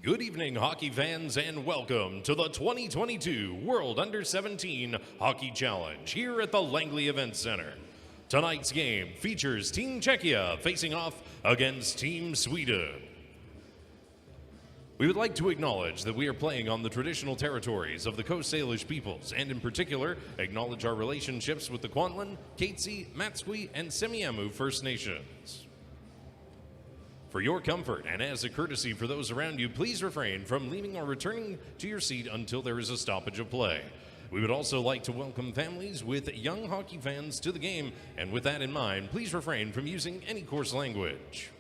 Good evening, hockey fans, and welcome to the 2022 World Under-17 Hockey Challenge here at the Langley Events Centre. Tonight's game features Team Czechia facing off against Team Sweden. We would like to acknowledge that we are playing on the traditional territories of the Coast Salish peoples, and in particular, acknowledge our relationships with the Kwantlen, CZE, SWE, and Semiahmoo First Nations. For your comfort and as a courtesy for those around you, please refrain from leaving or returning to your seat until there is a stoppage of play. We would also like to welcome families with young hockey fans to the game, and with that in mind, please refrain from using any coarse language.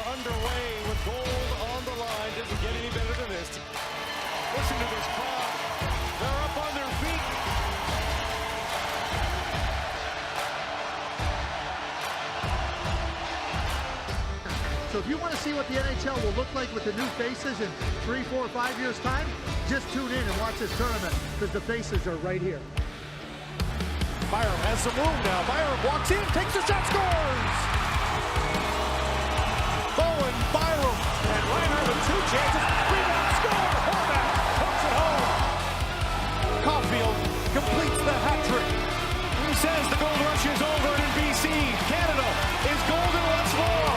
Underway with gold on the line. Doesn't get any better than this. Listen to this crowd. They're up on their feet. So if you want to see what the NHL will look like with the new faces in 3, 4, 5 years' time, just tune in and watch this tournament because the faces are right here. Byram has some room now. Byram walks in, takes the shot, scores! Bowen, Byram, and Reinhardt with two chances. Rebound, score! Horvath puts it home. Caulfield completes the hat trick. He says the gold rush is over in BC. Canada is golden once more.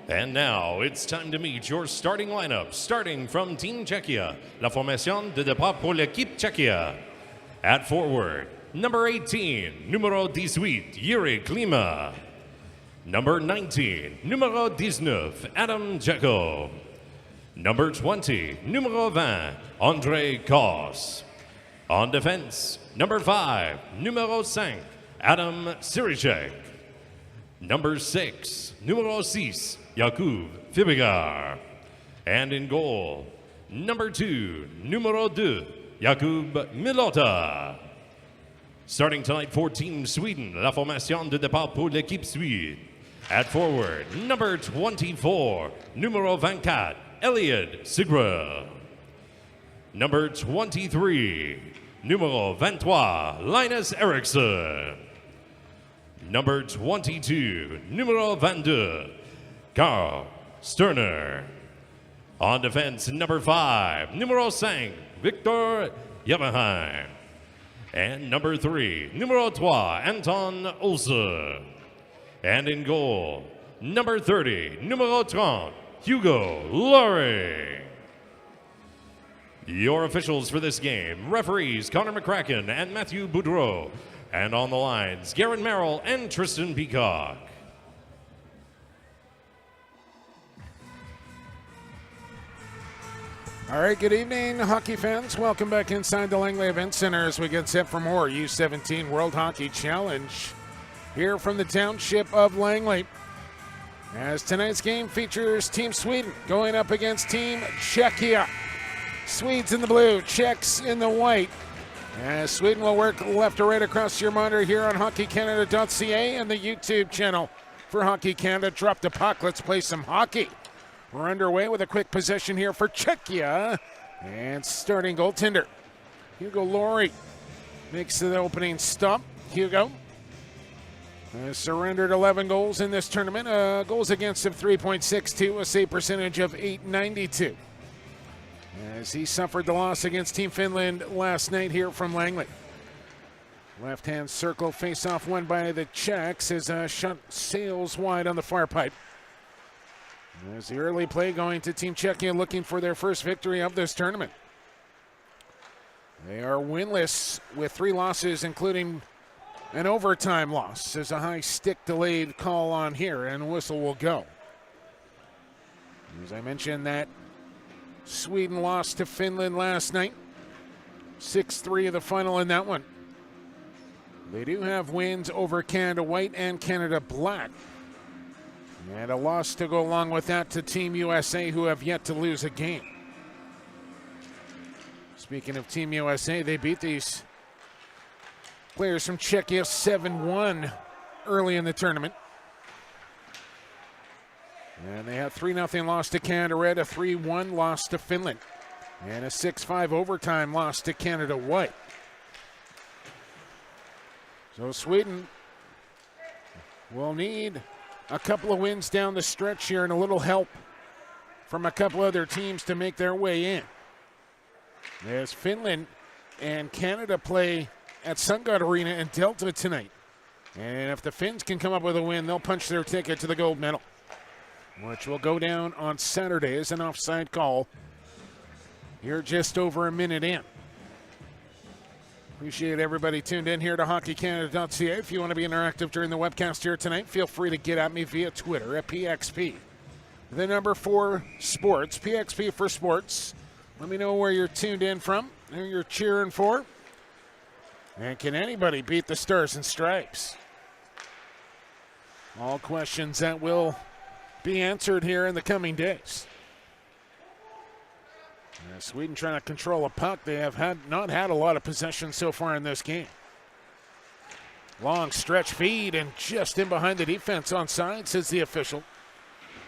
And now it's time to meet your starting lineup, starting from Team Czechia, la formation de départ pour l'équipe Czechia. At forward, number 18, numero 18, Yuri Klima. Number 19, numero 19, Adam Dzeko. Number 20, numero 20, Andrei Kos. On defense, number 5, numero 5, Adam Siricek. Number 6, numero 6, Jakub Fibigar. And in goal, number 2, numero 2, Jakub Milota. Starting tonight for Team Sweden, la formation de départ pour l'équipe Suède. At forward, number 24, numero 24, Elliot Sigre. Number 23, numero 23, Linus Eriksson. Number 22, numero 22, Carl Sterner. On defense, number 5, numero 5, Victor Yevaheim. And number 3, numero 3, Anton Olsen. And in goal, number 30, numero 30, Hugo Laurie. Your officials for this game, referees Connor McCracken and Matthew Boudreau. And on the lines, Garrett Merrill and Tristan Peacock. All right, good evening, hockey fans. Welcome back inside the Langley Events Centre as we get set for more U17 World Hockey Challenge here from the township of Langley. As tonight's game features Team Sweden going up against Team Czechia. Swedes in the blue, Czechs in the white. As Sweden will work left to right across your monitor here on hockeycanada.ca and the YouTube channel for Hockey Canada. Drop the puck, let's play some hockey. We're underway with a quick possession here for Czechia. And starting goaltender, Hugo Laurie makes the opening stop. Hugo Has surrendered 11 goals in this tournament. Goals against of 3.62, a save percentage of .892. As he suffered the loss against Team Finland last night here from Langley. Left-hand circle face-off won by the Czechs as a shot sails wide on the far pipe. As the early play going to Team Czechia looking for their first victory of this tournament. They are winless with 3 losses, including an overtime loss. There's a high stick delayed call on here, and whistle will go. As I mentioned, that Sweden lost to Finland last night. 6-3 of the final in that one. They do have wins over Canada White and Canada Black. And a loss to go along with that to Team USA, who have yet to lose a game. Speaking of Team USA, they beat these players from Czechia 7-1 early in the tournament. And they had 3-0 loss to Canada Red, a 3-1 loss to Finland, and a 6-5 overtime loss to Canada White. So Sweden will need a couple of wins down the stretch here and a little help from a couple other teams to make their way in. As Finland and Canada play at SunGard Arena in Delta tonight. And if the Finns can come up with a win, they'll punch their ticket to the gold medal, which will go down on Saturday as an offside call. You're just over a minute in. Appreciate everybody tuned in here to hockeycanada.ca. If you want to be interactive during the webcast here tonight, feel free to get at me via Twitter at PXP. The number 4 sports, PXP for sports. Let me know where you're tuned in from, who you're cheering for. And can anybody beat the Stars and Stripes? All questions that will be answered here in the coming days. Sweden trying to control a puck. They have not had a lot of possession so far in this game. Long stretch feed and just in behind the defense on side, says the official,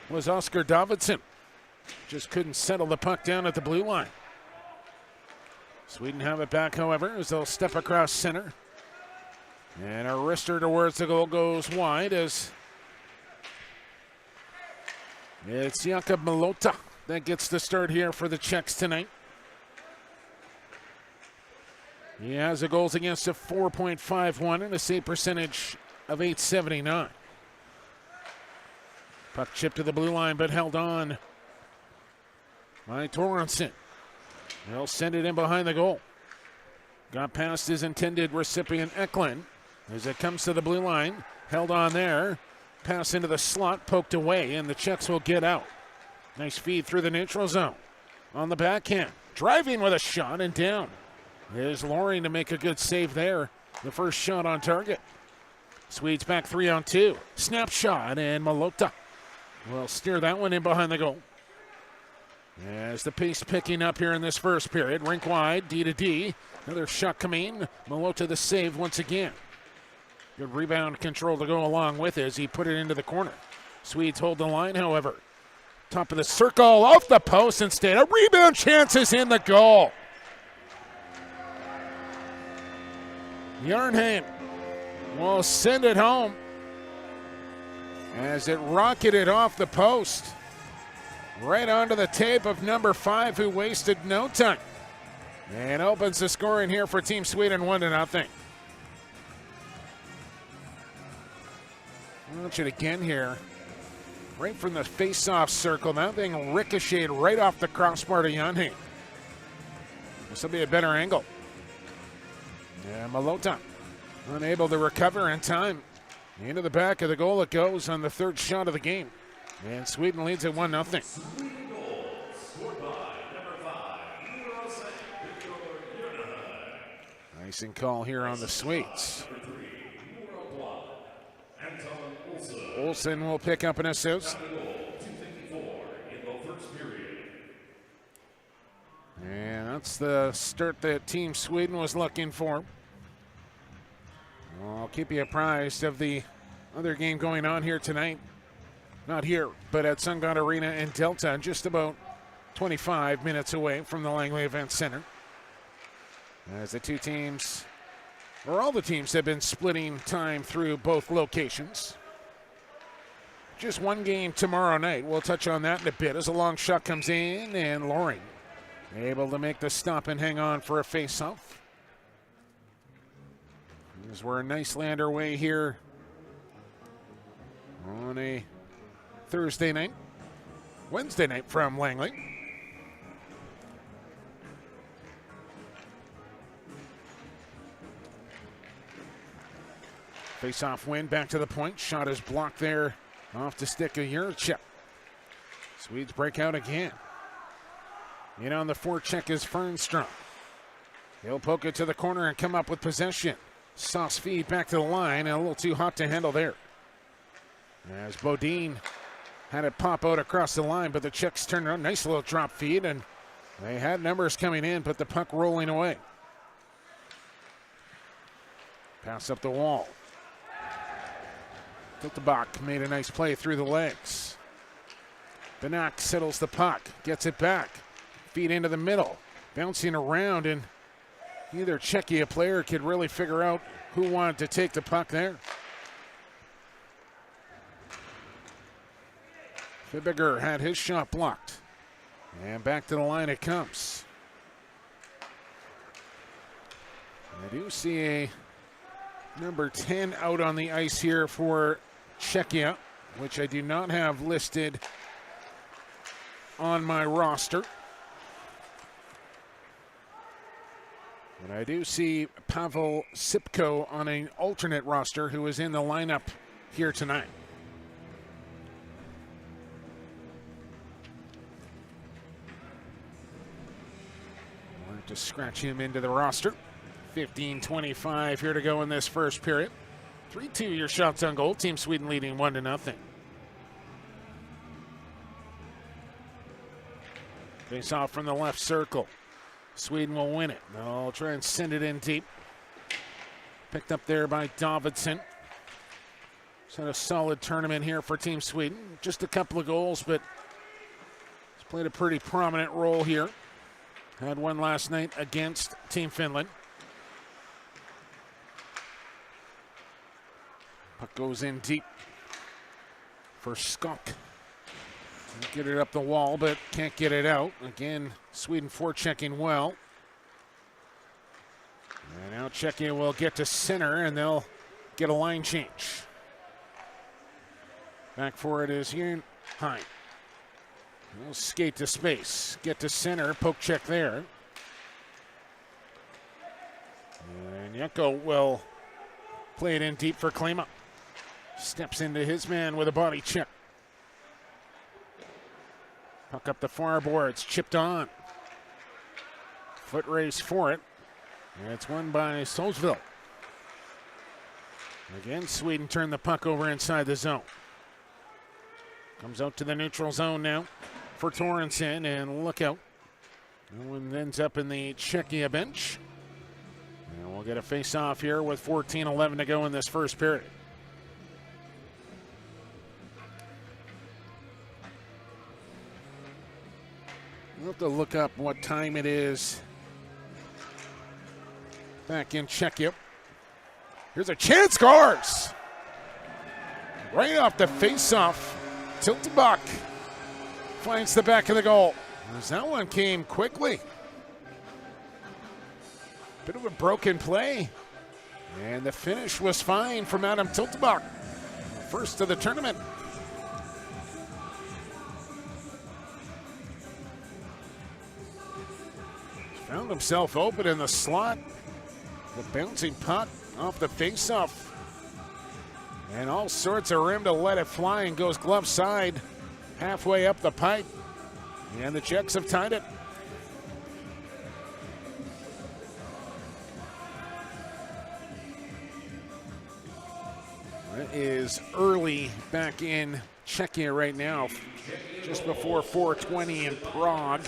was Oscar Davidsson. Just couldn't settle the puck down at the blue line. Sweden have it back, however, as they'll step across center. And a wrister towards the goal goes wide as it's Jakub Malota that gets the start here for the Czechs tonight. He has a goals against of 4.51 and a save percentage of .879. Puck chipped to the blue line but held on by Torrenson. They'll send it in behind the goal. Got past his intended recipient, Eklund, as it comes to the blue line. Held on there. Pass into the slot, poked away, and the Czechs will get out. Nice feed through the neutral zone. On the backhand. Driving with a shot and down. There's Loring to make a good save there. The first shot on target. Swedes back 3-on-2. Snapshot, and Malota will steer that one in behind the goal. As the pace picking up here in this first period. Rink wide, D to D. Another shot coming. Malota the save once again. Good rebound control to go along with it as he put it into the corner. Swedes hold the line, however. Top of the circle, off the post instead. A rebound chance is in the goal. Yarnheim will send it home as it rocketed off the post. Right onto the tape of number 5, who wasted no time. And opens the scoring here for Team Sweden, 1-0. Watch it again here. Right from the face-off circle. That thing ricocheted right off the crossbar to Yarnheim. This will be a better angle. Yeah, Malota unable to recover in time. Into the back of the goal it goes on the third shot of the game. And Sweden leads at 1-0. Icing call here on the Swedes. Olsen will pick up an assist. And that's the start that Team Sweden was looking for. I'll keep you apprised of the other game going on here tonight. Not here, but at SunGard Arena in Delta, just about 25 minutes away from the Langley Events Centre. As the two teams or all the teams have been splitting time through both locations. Just one game tomorrow night. We'll touch on that in a bit as a long shot comes in, and Loring able to make the stop and hang on for a face-off. As we're nicely underway here on a Thursday night, Wednesday night from Langley. Face-off win, back to the point. Shot is blocked there off the stick of Jurček. Swedes break out again. In on the forecheck is Fernstrom. He'll poke it to the corner and come up with possession. Soft feed back to the line, and a little too hot to handle there. As Bodine had it pop out across the line, but the Czechs turned around. Nice little drop feed, and they had numbers coming in, but the puck rolling away. Pass up the wall. Tiltebach made a nice play through the legs. Benak settles the puck, gets it back. Feed into the middle, bouncing around, and neither Czechia player could really figure out who wanted to take the puck there. Fibiger had his shot blocked. And back to the line it comes. I do see a number 10 out on the ice here for Czechia, which I do not have listed on my roster. And I do see Pavel Sipko on an alternate roster who is in the lineup here tonight. We'll have to scratch him into the roster. 15:25 here to go in this first period. 3-2 your shots on goal. Team Sweden leading 1-0. Face off from the left circle. Sweden will win it. They'll try and send it in deep. Picked up there by Davidsson. He's had a solid tournament here for Team Sweden. Just a couple of goals, but he's played a pretty prominent role here. Had one last night against Team Finland. Puck goes in deep for Skok. Get it up the wall, but can't get it out. Again, Sweden forechecking well. And now Czechia will get to center, and they'll get a line change. Back for it is Jan Hein. He'll skate to space, get to center, poke check there. And Yeko will play it in deep for Klima. Steps into his man with a body check. Puck up the far boards, chipped on. Foot race for it. And it's won by Solsville. Again, Sweden turned the puck over inside the zone. Comes out to the neutral zone now for Torrenson, and look out. No one ends up in the Czechia bench. And we'll get a face-off here with 14:11 to go in this first period. We'll have to look up what time it is back in Czechia. Here's a chance, scores! Right off the face-off, Tiltebach finds the back of the goal. As that one came quickly. Bit of a broken play. And the finish was fine from Adam Tiltebach. First of the tournament. Found himself open in the slot. The bouncing puck off the face-off. And all sorts of room to let it fly, and goes glove side halfway up the pipe. And the Czechs have tied it. It is early back in Czechia right now, just before 4:20 in Prague.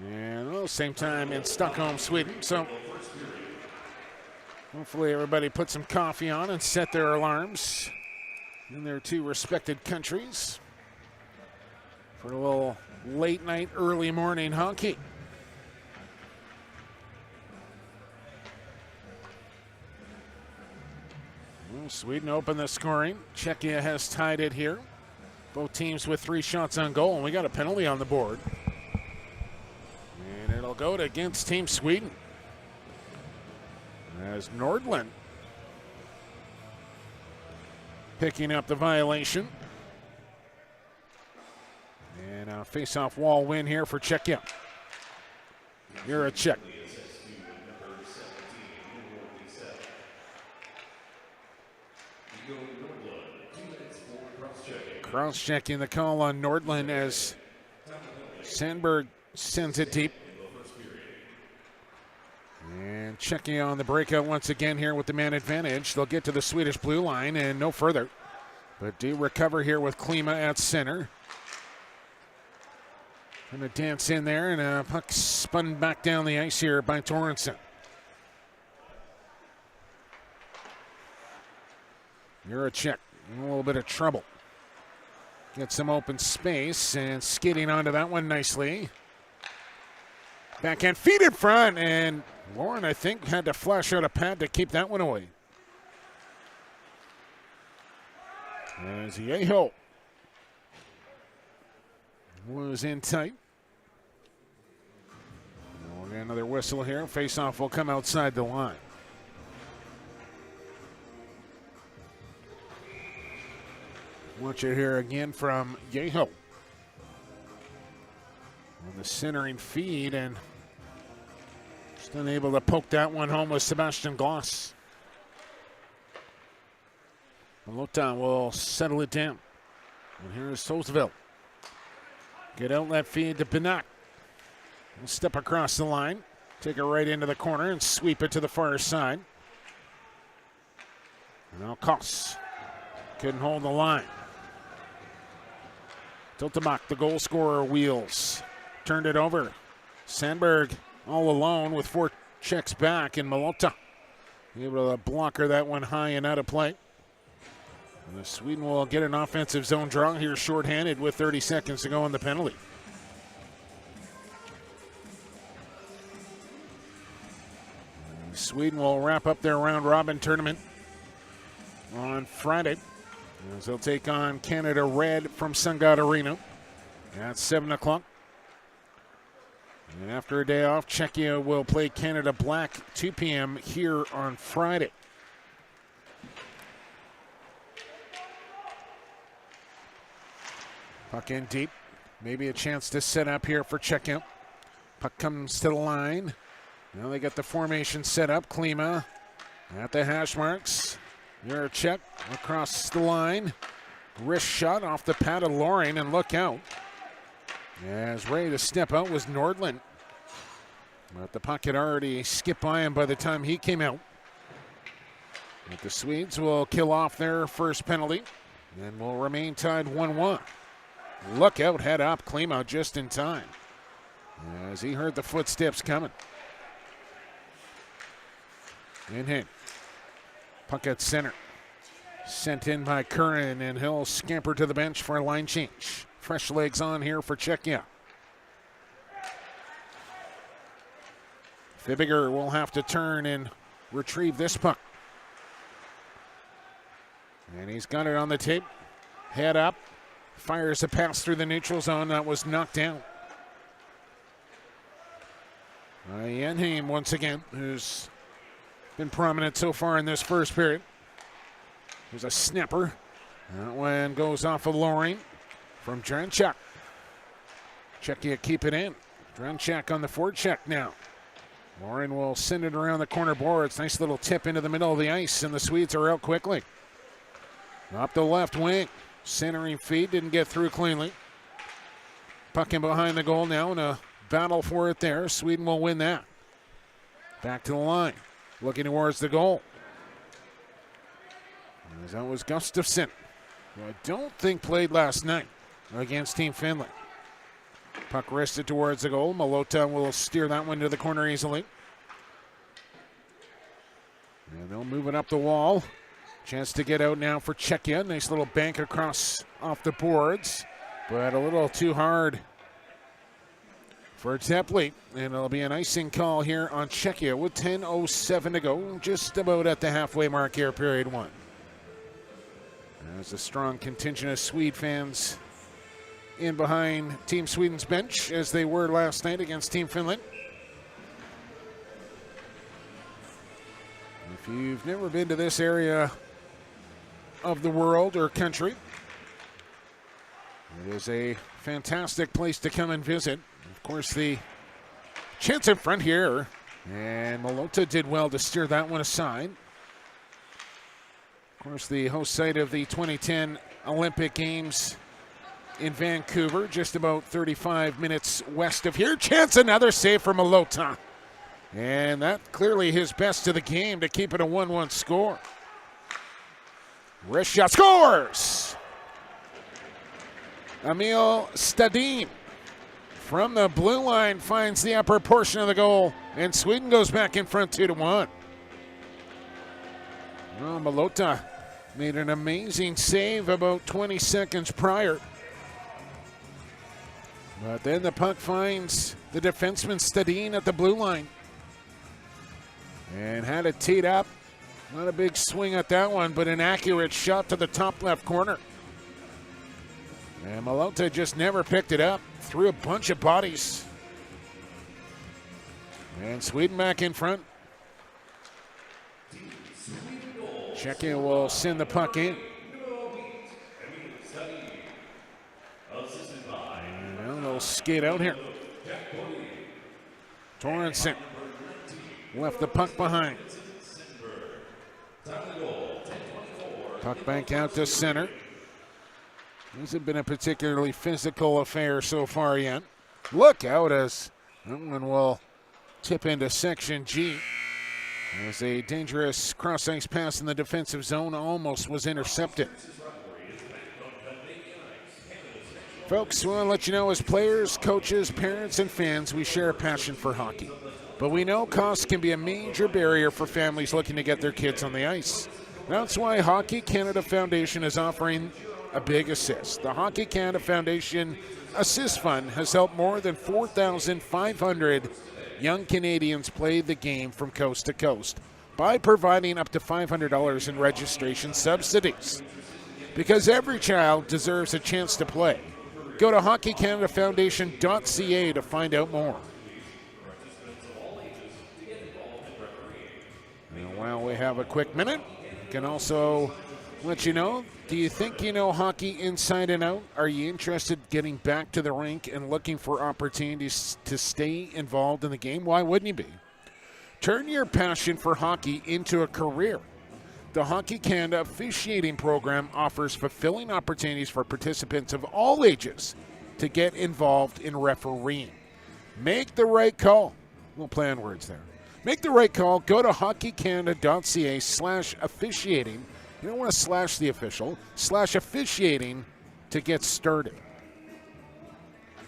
And same time in Stockholm, Sweden. So hopefully everybody put some coffee on and set their alarms in their two respected countries for a little late night, early morning hockey. Well, Sweden opened the scoring. Czechia has tied it here. Both teams with 3 shots on goal, and we got a penalty on the board. And it'll go to against Team Sweden. As Nordlund picking up the violation. And a face-off wall win here for Czechia. You're a Czech. Cross-checking the call on Nordlund as Sandberg sends it deep. And Czechia on the breakout once again here with the man advantage. They'll get to the Swedish blue line and no further. But do recover here with Klima at center. Gonna dance in there, and a puck spun back down the ice here by Torrenson. You're a Czech in a little bit of trouble. Get some open space and skidding onto that one nicely. Backhand feet in front, and Lauren, I think, had to flash out a pad to keep that one away. As Yeho was in tight. We'll get another whistle here. Face-off will come outside the line. Watch it here again from Yeho. On the centering feed, and just unable to poke that one home with Sebastian Gloss. Malota will settle it down. And here is Solzville. Good outlet feed to Benak. We'll step across the line, take it right into the corner, and sweep it to the far side. Now Koss couldn't hold the line. Tiltemak, the goal scorer, wheels. Turned it over. Sandberg all alone with 4 checks back, and Malota able to blocker that one high and out of play. And Sweden will get an offensive zone draw here shorthanded with 30 seconds to go on the penalty. Sweden will wrap up their round-robin tournament on Friday, as they'll take on Canada Red from Sungod Arena at 7 o'clock. And after a day off, Czechia will play Canada Black 2 p.m. here on Friday. Puck in deep. Maybe a chance to set up here for Czechia. Puck comes to the line. Now they got the formation set up. Klima at the hash marks. Juracek across the line. Wrist shot off the pad of Loring, and look out. As ready to step out was Nordlund. But the puck had already skipped by him by the time he came out. But the Swedes will kill off their first penalty and will remain tied 1-1. Look out, head up, Klima just in time as he heard the footsteps coming. In him. Puck at center. Sent in by Curran, and he'll scamper to the bench for a line change. Fresh legs on here for Czechia. Fibiger will have to turn and retrieve this puck. And he's got it on the tape. Head up. Fires a pass through the neutral zone. That was knocked down. Yenheim once again, who's been prominent so far in this first period. There's a snapper. That one goes off of Loring from Dranchak. Czechia keep it in. Dranchak on the forecheck now. Loring will send it around the corner boards. Nice little tip into the middle of the ice, and the Swedes are out quickly. Up the left wing. Centering feed didn't get through cleanly. Puck in behind the goal now, and a battle for it there. Sweden will win that. Back to the line. Looking towards the goal. As that was Gustafsson, who I don't think played last night against Team Finland. Puck wristed towards the goal. Malota will steer that one to the corner easily. And they'll move it up the wall. Chance to get out now for Czechia. Nice little bank across off the boards, but a little too hard for Tepley. And it'll be an icing call here on Czechia with 10:07 to go. Just about at the halfway mark here, period 1. There's a strong contingent of Swede fans in behind Team Sweden's bench, as they were last night against Team Finland. If you've never been to this area of the world or country, it is a fantastic place to come and visit. Of course, the chance in front here, and Malota did well to steer that one aside. Of course, the host site of the 2010 Olympic Games in Vancouver, just about 35 minutes west of here. Chance, another save for Malota. And that clearly his best of the game to keep it a 1-1 score. Wrist shot, scores! Emil Stadin from the blue line finds the upper portion of the goal, and Sweden goes back in front 2-1. Well, Malota made an amazing save about 20 seconds prior. But then the puck finds the defenseman Stadin at the blue line. And had it teed up. Not a big swing at that one, but an accurate shot to the top left corner. And Malota just never picked it up. Threw a bunch of bodies. And Sweden back in front. Czechia will send the puck in. And they'll skate out here. Torrensen left the puck behind. Puck back out to center. Hasn't been a particularly physical affair so far yet. Look out as that one will tip into section G. As a dangerous cross-ice pass in the defensive zone almost was intercepted. Folks, we want to let you know, as players, coaches, parents, and fans, we share a passion for hockey. But we know costs can be a major barrier for families looking to get their kids on the ice. That's why Hockey Canada Foundation is offering a big assist. The Hockey Canada Foundation Assist Fund has helped more than 4,500 young Canadians play the game from coast to coast by providing up to $500 in registration subsidies. Because every child deserves a chance to play. Go to hockeycanadafoundation.ca to find out more. And while we have a quick minute, we can also let you know, do you think you know hockey inside and out? Are you interested in getting back to the rink and looking for opportunities to stay involved in the game? Why wouldn't you be? Turn your passion for hockey into a career. The Hockey Canada officiating program offers fulfilling opportunities for participants of all ages to get involved in refereeing. Make the right call. We'll play on words there. Make the right call. Go to hockeycanada.ca/officiating. You don't want to slash the official, /officiating to get started.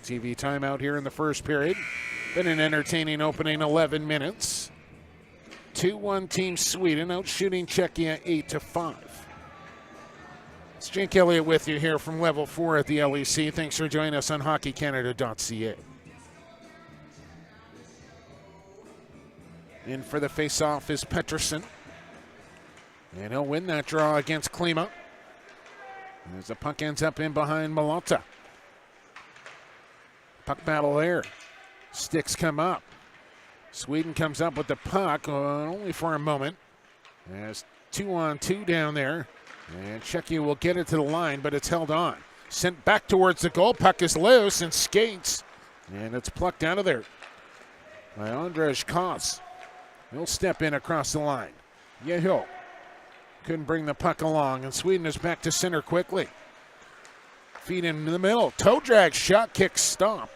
TV timeout here in the first period. Been an entertaining opening 11 minutes. 2-1 Team Sweden out shooting Czechia 8-5. It's Jake Elliott with you here from Level 4 at the LEC. Thanks for joining us on hockeycanada.ca. In for the face-off is Pettersson. And he'll win that draw against Klima. As the puck ends up in behind Malota. Puck battle there. Sticks come up. Sweden comes up with the puck, only for a moment. As 2-on-2 down there. And Tchéquie will get it to the line, but it's held on. Sent back towards the goal. Puck is loose and skates. And it's plucked out of there by Andrzej Kos. He'll step in across the line. Yeho couldn't bring the puck along, and Sweden is back to center quickly. Feet in the middle. Toe drag, shot, kick, stop.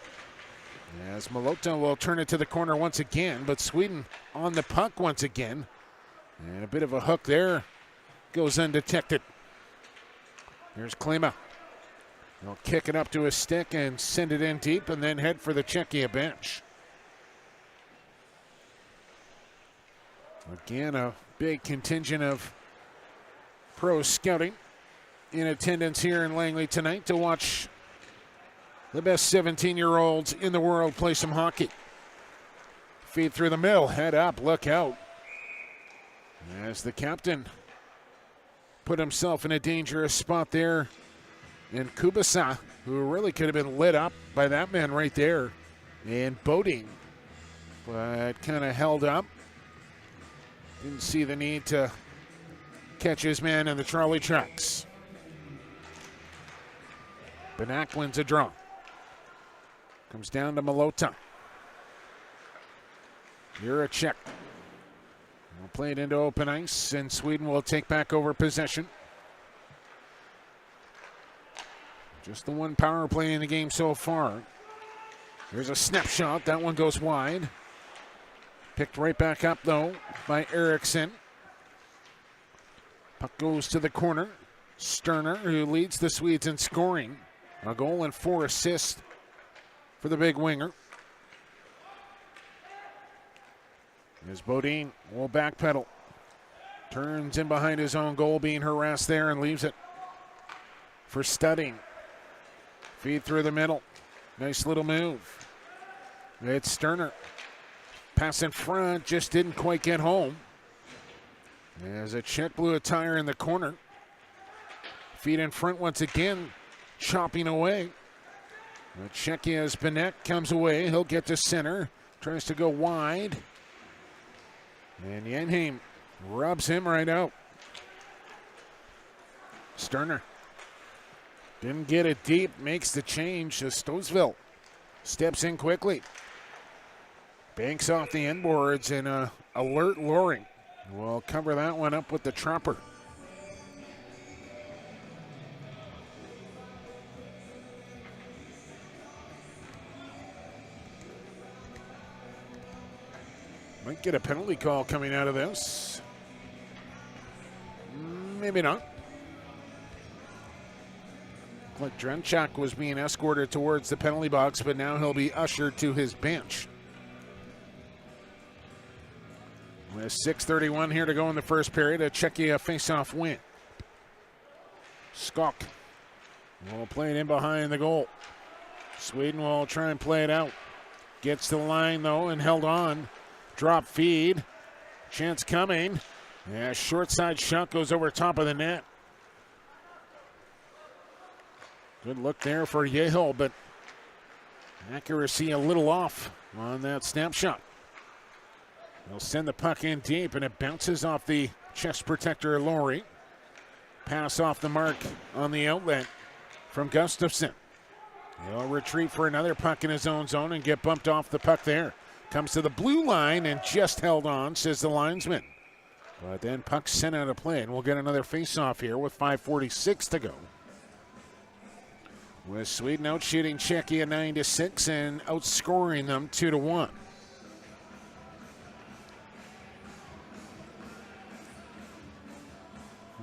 As Malota will turn it to the corner once again, but Sweden on the puck once again. And a bit of a hook there goes undetected. Here's Klima. He'll kick it up to his stick and send it in deep and then head for the Czechia bench. Again, a big contingent of pro scouting in attendance here in Langley tonight to watch the best 17-year-olds in the world play some hockey. Feed through the middle, head up, look out. As the captain put himself in a dangerous spot there. And Kubasa, who really could have been lit up by that man right there. And Bodine, but kind of held up. Didn't see the need to catch his man in the trolley tracks. Benak wins a draw. Comes down to Malota. Juracek will play it into open ice, and Sweden will take back over possession. Just the one power play in the game so far. There's a snapshot. That one goes wide. Picked right back up, though, by Eriksson. Puck goes to the corner. Sterner, who leads the Swedes in scoring. A goal and 4 assists for the big winger. As Bodine will backpedal. Turns in behind his own goal, being harassed there, and leaves it for Studding. Feed through the middle. Nice little move. It's Sterner. Pass in front, just didn't quite get home. As a check blew a tire in the corner. Feed in front once again, chopping away. Czechia's Benek comes away. He'll get to center. Tries to go wide. And Janheim rubs him right out. Sterner didn't get it deep. Makes the change. Stosville steps in quickly. Banks off the inboards and alert Loring. We'll cover that one up with the Tropper. Might get a penalty call coming out of this. Maybe not. Like Drenchak was being escorted towards the penalty box, but now he'll be ushered to his bench. With 6:31 here to go in the first period, a Czechia face-off win. Skok will play it in behind the goal. Sweden will try and play it out. Gets to the line, though, and held on. Drop feed. Chance coming. Yeah, short side shot goes over top of the net. Good look there for Yehel, but accuracy a little off on that snapshot. They'll send the puck in deep, and it bounces off the chest protector, Laurie. Pass off the mark on the outlet from Gustafsson. He'll retreat for another puck in his own zone and get bumped off the puck there. Comes to the blue line and just held on, says the linesman. But then puck sent out of play, and we'll get another face-off here with 5:46 to go. With Sweden out shooting Czechia 9-6 and outscoring them 2-1.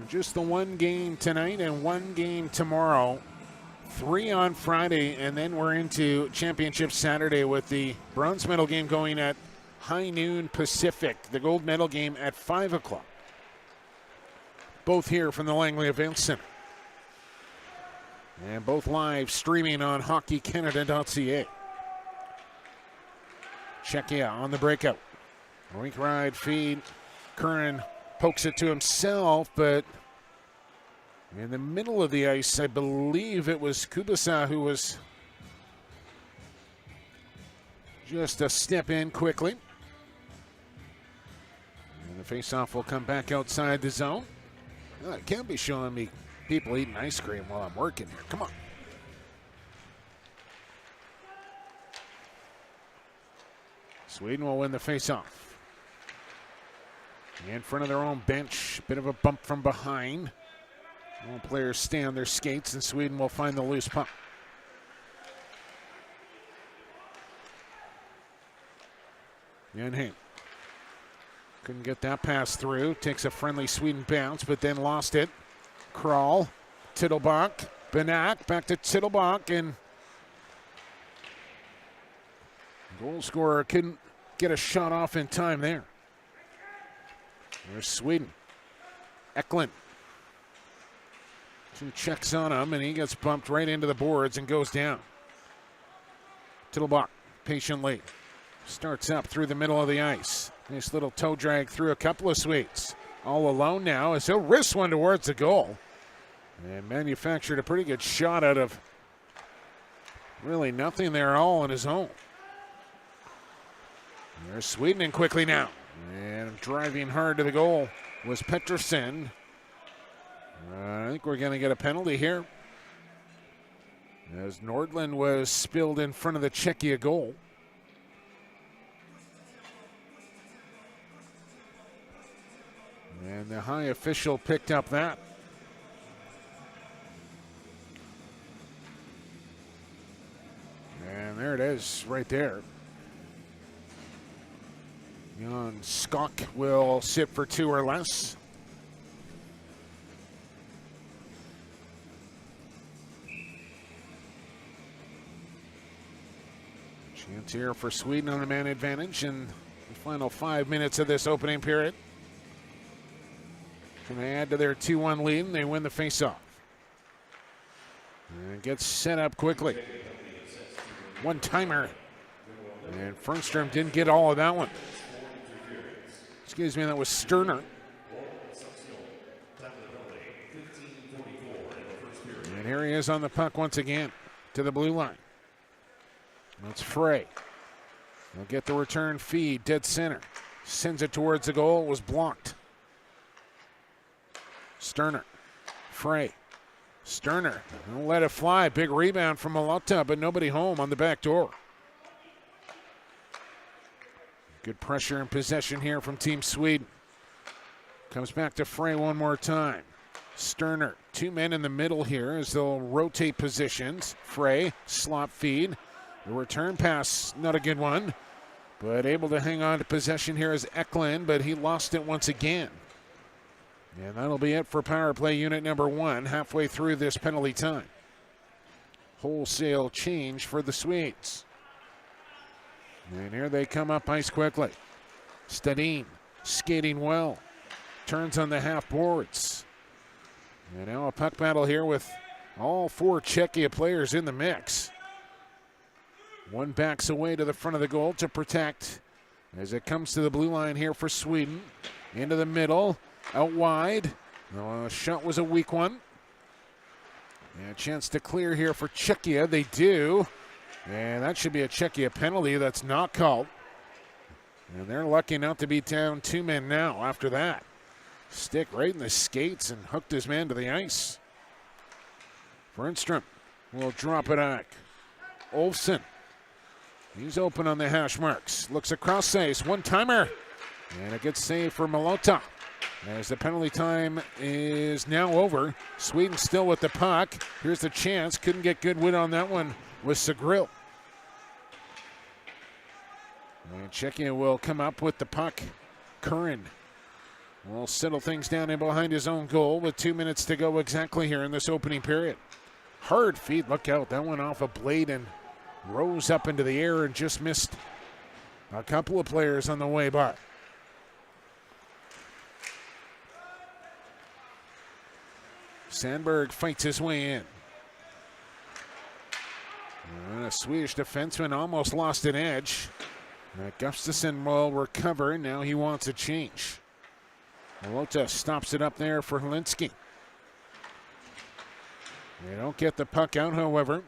Just the one game tonight and one game tomorrow. 3 on Friday, and then we're into Championship Saturday with the bronze medal game going at high noon Pacific. The gold medal game at 5 o'clock. Both here from the Langley Events Centre. And both live streaming on hockeycanada.ca. Czechia on the breakout. Rink ride feed. Curran pokes it to himself, but in the middle of the ice, I believe it was Kubasa who was just a step in quickly. And the faceoff will come back outside the zone. Oh, I can't be showing me people eating ice cream while I'm working here. Come on. Sweden will win the faceoff. In front of their own bench, bit of a bump from behind. All players stay on their skates, and Sweden will find the loose puck. Janheim couldn't get that pass through. Takes a friendly Sweden bounce, but then lost it. Kral, Tittlebach, Benak, back to Tittlebach, and goal scorer couldn't get a shot off in time there. There's Sweden. Eklund. 2 checks on him, and he gets bumped right into the boards and goes down. Tittlebach patiently starts up through the middle of the ice. Nice little toe drag through a couple of Swedes. all alone now as he'll wrist one towards the goal. And manufactured a pretty good shot out of really nothing there, all on his own. There's Sweden in quickly now. And driving hard to the goal was Pettersson. I think we're going to get a penalty here, as Nordland was spilled in front of the Czechia goal. And the high official picked up that. And there it is right there. Jan Skok will sit for 2 or less. Chance here for Sweden on a man advantage in the final 5 minutes of this opening period. Can they add to their 2-1 lead and they win the faceoff? And gets set up quickly. One-timer. And Fernstrom didn't get all of that one. Excuse me, that was Sterner. And here he is on the puck once again to the blue line. That's Frey. He'll get the return feed, dead center. Sends it towards the goal, it was blocked. Sterner, Frey, Sterner, he'll let it fly. Big rebound from Malota, but nobody home on the back door. Good pressure and possession here from Team Sweden. Comes back to Frey one more time. Sterner, 2 men in the middle here as they'll rotate positions. Frey, slot feed. The return pass, not a good one, but able to hang on to possession here is Eklund, but he lost it once again. And that'll be it for power play unit number 1 halfway through this penalty time. Wholesale change for the Swedes. And here they come up ice quickly. Stadin skating well. Turns on the half boards. And now a puck battle here with all 4 Czechia players in the mix. One backs away to the front of the goal to protect as it comes to the blue line here for Sweden. Into the middle, out wide. The shot was a weak one. And a chance to clear here for Czechia. They do. And that should be a Czechia penalty. That's not called. And they're lucky not to be down 2 men now after that. Stick right in the skates and hooked his man to the ice. Fernstrom will drop it back. Olsen. He's open on the hash marks. Looks across ice. One-timer. And it gets saved for Malota. As the penalty time is now over. Sweden still with the puck. Here's the chance. Couldn't get good win on that one with Segril. And Czechia will come up with the puck. Curran will settle things down in behind his own goal with 2 minutes to go exactly here in this opening period. Hard feed. Look out. That went off a blade and rose up into the air and just missed a couple of players on the way by. Sandberg fights his way in. And a Swedish defenseman almost lost an edge. Gustafsson will recover. Now he wants a change. Malota stops it up there for Holinsky. They don't get the puck out, however.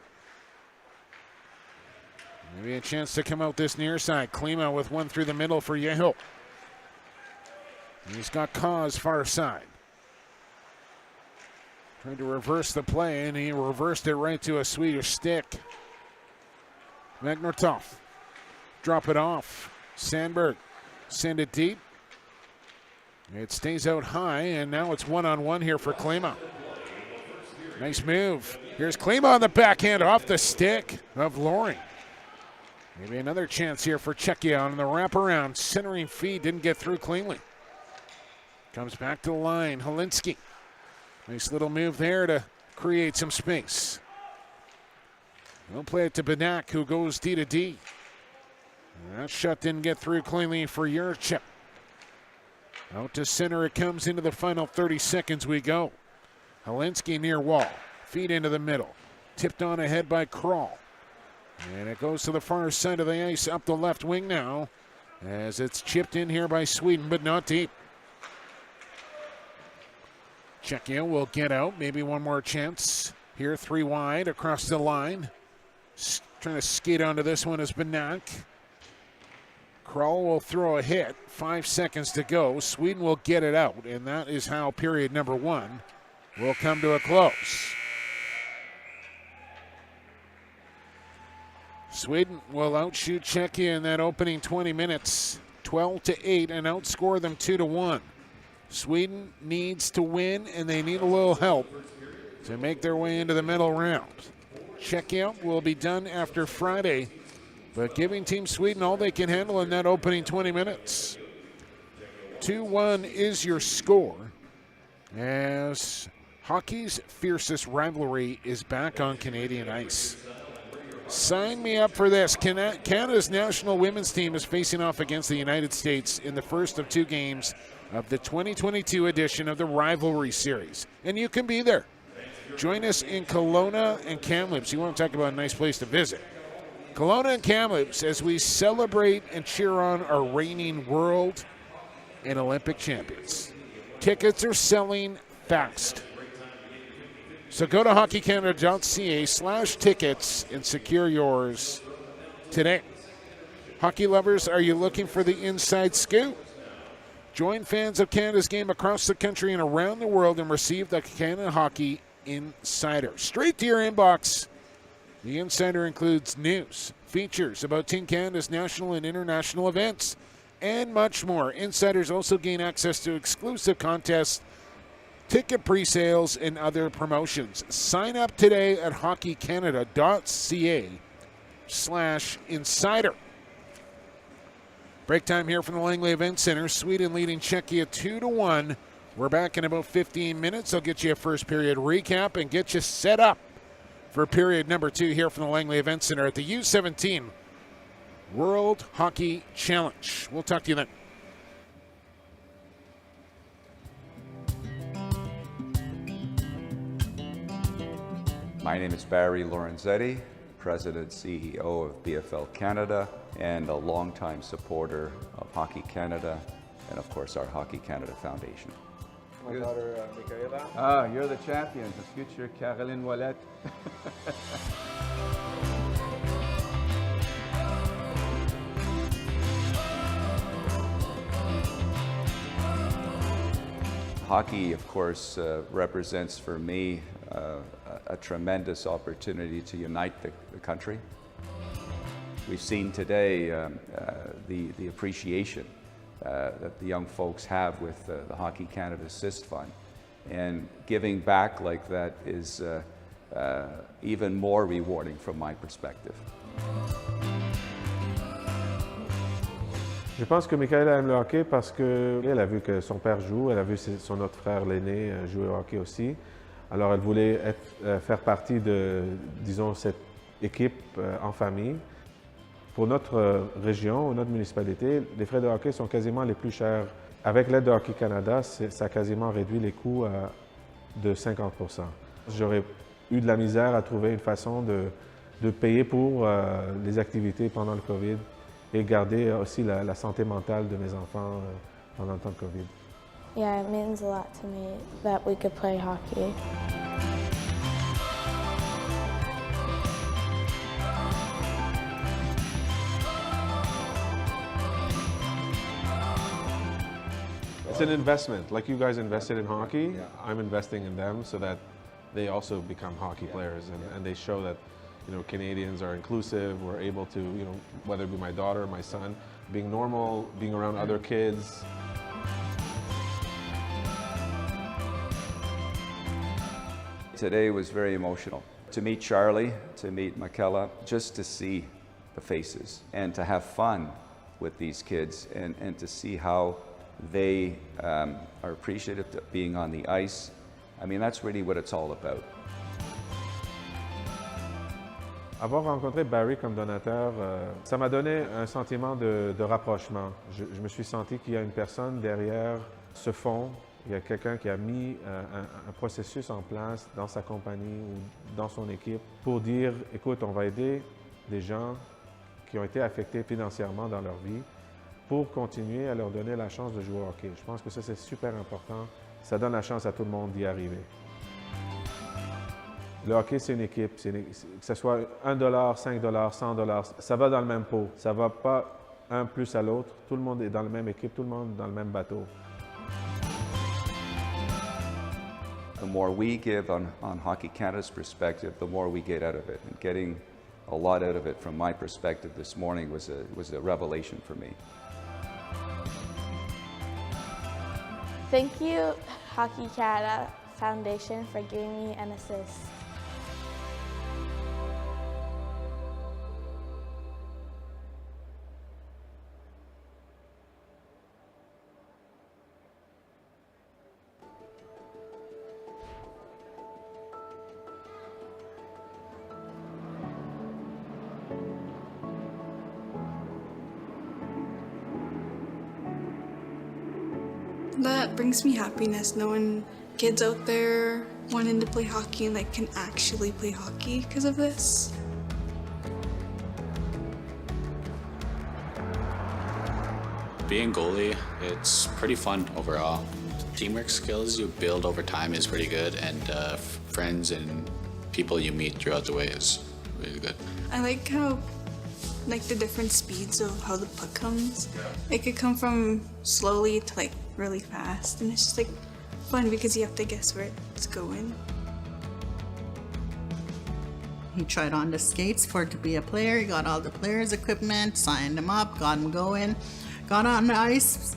Maybe a chance to come out this near side. Klima with one through the middle for Yeho. He's got Kaz far side. Trying to reverse the play, and he reversed it right to a Swedish stick. Magnertoff. Drop it off. Sandberg. Send it deep. It stays out high, and now it's one-on-one here for Klima. Nice move. Here's Klima on the backhand off the stick of Loring. Maybe another chance here for Czechia on the wraparound. Centering feed didn't get through cleanly. Comes back to the line. Holinsky. Nice little move there to create some space. They'll play it to Benak, who goes D to D. That shot didn't get through cleanly for Jurchip. Out to center it comes. Into the final 30 seconds we go. Holinsky near wall. Feed into the middle. Tipped on ahead by Kroll. And it goes to the far side of the ice, up the left wing now, as it's chipped in here by Sweden, but not deep. Czechia will get out. Maybe one more chance here. 3 wide across the line. Trying to skate onto this one is Benak. Kroll will throw a hit. 5 seconds to go. Sweden will get it out. And that is how period number 1 will come to a close. Sweden will outshoot Czechia in that opening 20 minutes, 12-8, and outscore them 2-1. Sweden needs to win, and they need a little help to make their way into the medal round. Czechia will be done after Friday, but giving Team Sweden all they can handle in that opening 20 minutes. 2-1 is your score, as hockey's fiercest rivalry is back on Canadian ice. Sign me up for this. Canada's national women's team is facing off against the United States in the first of 2 games of the 2022 edition of the Rivalry Series. And you can be there. Join us in Kelowna and Kamloops. You want to talk about a nice place to visit. Kelowna and Kamloops as we celebrate and cheer on our reigning world and Olympic champions. Tickets are selling fast. So go to hockeycanada.ca/tickets and secure yours today. Hockey lovers, are you looking for the inside scoop? Join fans of Canada's game across the country and around the world and receive the Canada Hockey Insider straight to your inbox. The Insider includes news, features about Team Canada's national and international events, and much more. Insiders also gain access to exclusive contests, ticket pre-sales, and other promotions. Sign up today at hockeycanada.ca/insider. Break time here from the Langley Events Centre. Sweden leading Czechia 2-1. We're back in about 15 minutes. I'll get you a first period recap and get you set up for period number 2 here from the Langley Events Centre at the U17 World Hockey Challenge. We'll talk to you then. My name is Barry Lorenzetti, President CEO of BFL Canada and a longtime supporter of Hockey Canada and of course our Hockey Canada Foundation. My daughter, Michaela. You're the champion, the future Caroline Ouellette. Hockey, of course, represents for me a tremendous opportunity to unite the country. We've seen today the appreciation that the young folks have with the Hockey Canada Assist Fund. And giving back like that is even more rewarding from my perspective. Je pense que Michaela aime le hockey parce qu'elle a vu que son père joue, elle a vu son autre frère l'aîné jouer au hockey aussi. Alors elle voulait faire partie de, disons, cette équipe en famille. Pour notre région ou notre municipalité, les frais de hockey sont quasiment les plus chers. Avec l'aide de Hockey Canada, ça a quasiment réduit les coûts de 50%. J'aurais eu de la misère à trouver une façon de payer pour les activités pendant le COVID et garder aussi la santé mentale de mes enfants pendant le temps de COVID. Yeah, it means a lot to me that we could play hockey. It's an investment. Like you guys invested in hockey, I'm investing in them so that they also become hockey players and they show that, you know, Canadians are inclusive, we're able to, you know, whether it be my daughter or my son, being normal, being around other kids. Today was very emotional. To meet Charlie, to meet Michaela, just to see the faces and to have fun with these kids and to see how they are appreciative of being on the ice. I mean, that's really what it's all about. Avoir rencontré Barry comme donateur, ça m'a donné un sentiment de rapprochement. Je me suis senti qu'il y a une personne derrière ce fonds. Il y a quelqu'un qui a mis un processus en place dans sa compagnie ou dans son équipe pour dire, écoute, on va aider des gens qui ont été affectés financièrement dans leur vie pour continuer à leur donner la chance de jouer au hockey. Je pense que ça, c'est super important Ça donne la chance à tout le monde d'y arriver. Le hockey, c'est une équipe. Que ce soit $1, $5, $100, ça va dans le même pot. Ça ne va pas un plus à l'autre. Tout le monde est dans la même équipe, tout le monde est dans le même bateau. The more we give on Hockey Canada's perspective, the more we get out of it. And getting a lot out of it from my perspective this morning was a revelation for me. Thank you, Hockey Canada Foundation, for giving me an assist. That brings me happiness, knowing kids out there wanting to play hockey and like can actually play hockey because of this. Being goalie, it's pretty fun overall. Teamwork skills you build over time is pretty good, and friends and people you meet throughout the way is really good. I like how like the different speeds of how the puck comes. It could come from slowly to like really fast, and it's just like fun because you have to guess where it's going. He tried on the skates to be a player. He got all the players' equipment, signed him up, got him going, got on the ice.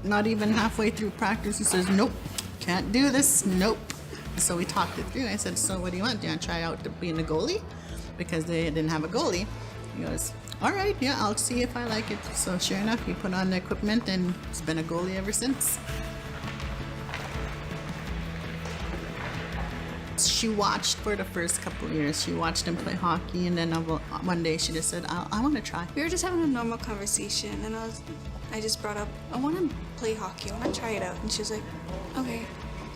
Not even halfway through practice, he says, "Nope, can't do this, nope." So we talked it through. I said, "So what do you want? Do you want to try out to being a goalie?" Because they didn't have a goalie. He goes, "All right, yeah, I'll see if I like it." So sure enough, he put on the equipment and he's been a goalie ever since. She watched for the first couple of years. She watched him play hockey, and then one day she just said, I want to try. We were just having a normal conversation, and I just brought up, I want to play hockey. I want to try it out. And she was like, okay.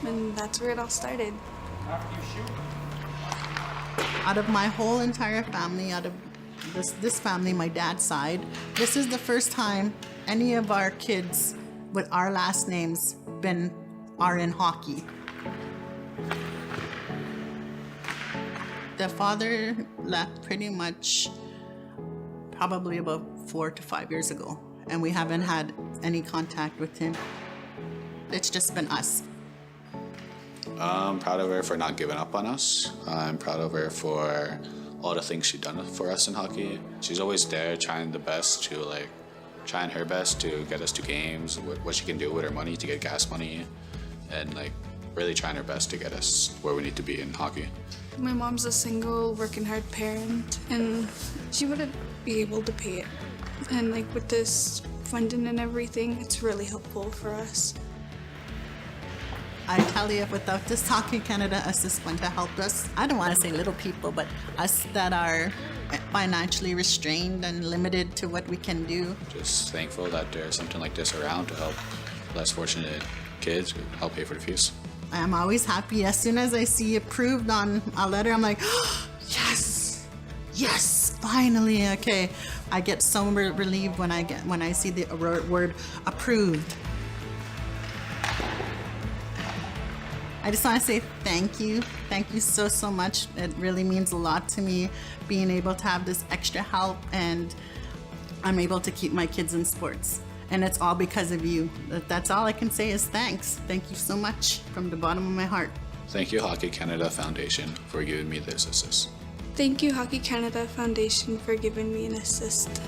And that's where it all started. Out of my whole entire family, out of this family, my dad's side, this is the first time any of our kids with our last names are in hockey. The father left pretty much probably about 4 to 5 years ago, and we haven't had any contact with him. It's just been us. I'm proud of her for not giving up on us. I'm proud of her for all the things she's done for us in hockey. She's always there trying her best to get us to games, what she can do with her money to get gas money, and really trying her best to get us where we need to be in hockey. My mom's a single, working hard parent, and she wouldn't be able to pay it. And with this funding and everything, it's really helpful for us. I tell you, without this Hockey Canada assistance to help us, I don't want to say little people, but us that are financially restrained and limited to what we can do. Just thankful that there's something like this around to help less fortunate kids, help pay for the fees. I'm always happy. As soon as I see approved on a letter, I'm like, oh, yes, finally, okay. I get so relieved when I see the word approved. I just want to say thank you so much. It really means a lot to me being able to have this extra help, and I'm able to keep my kids in sports. And it's all because of you. That's all I can say is thanks. Thank you so much from the bottom of my heart. Thank you, Hockey Canada Foundation, for giving me this assist. Thank you, Hockey Canada Foundation, for giving me an assist.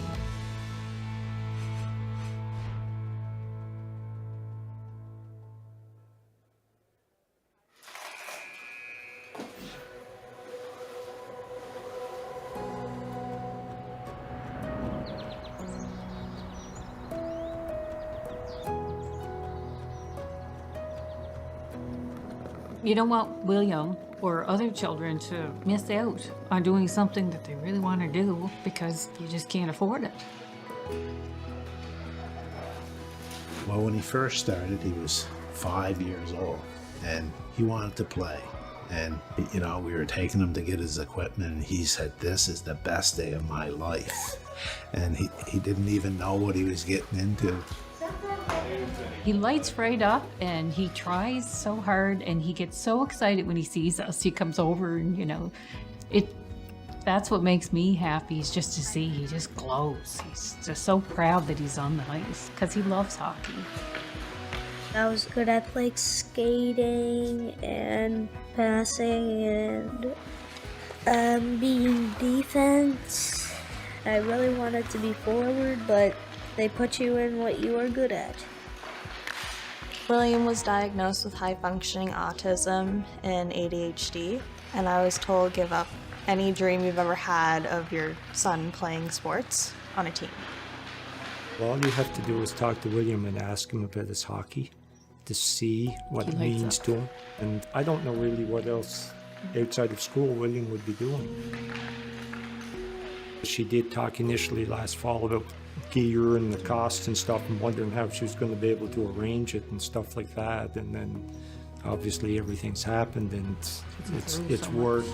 You don't want William or other children to miss out on doing something that they really want to do because you just can't afford it. Well, when he first started, he was 5 years old and he wanted to play. And, we were taking him to get his equipment, and he said, "This is the best day of my life." And he didn't even know what he was getting into. He lights right up and he tries so hard and he gets so excited when he sees us. He comes over and, that's what makes me happy, is just to see he just glows. He's just so proud that he's on the ice because he loves hockey. I was good at like skating and passing and being defense. I really wanted to be forward, but they put you in what you are good at. William was diagnosed with high-functioning autism and ADHD, and I was told give up any dream you've ever had of your son playing sports on a team. Well, all you have to do is talk to William and ask him about his hockey to see what it means to him. And I don't know really what else outside of school William would be doing. She did talk initially last fall about gear and the costs and stuff, and wondering how she was going to be able to arrange it and stuff like that. And then obviously everything's happened and it's worked.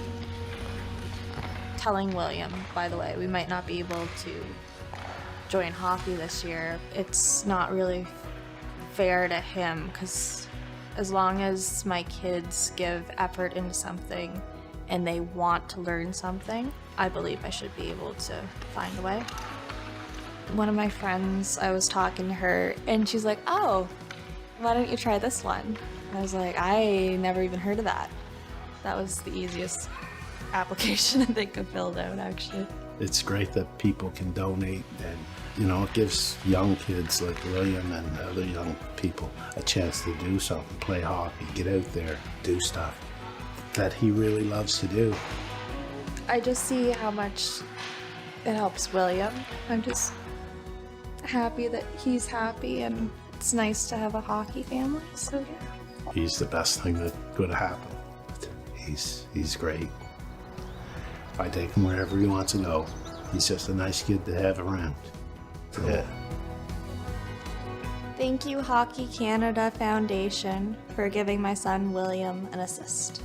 Telling William, by the way, we might not be able to join hockey this year. It's not really fair to him, because as long as my kids give effort into something and they want to learn something, I believe I should be able to find a way. One of my friends, I was talking to her and she's like, oh, why don't you try this one? And I was like, I never even heard of that. That was the easiest application that they could fill out, actually. It's great that people can donate, and it gives young kids like William and other young people a chance to do something, play hockey, get out there, do stuff that he really loves to do. I just see how much it helps William. I'm just happy that he's happy, and it's nice to have a hockey family, so yeah. He's the best thing that could have happened. He's great. I take him wherever he wants to go. He's just a nice kid to have around. Yeah. Thank you, Hockey Canada Foundation, for giving my son William an assist.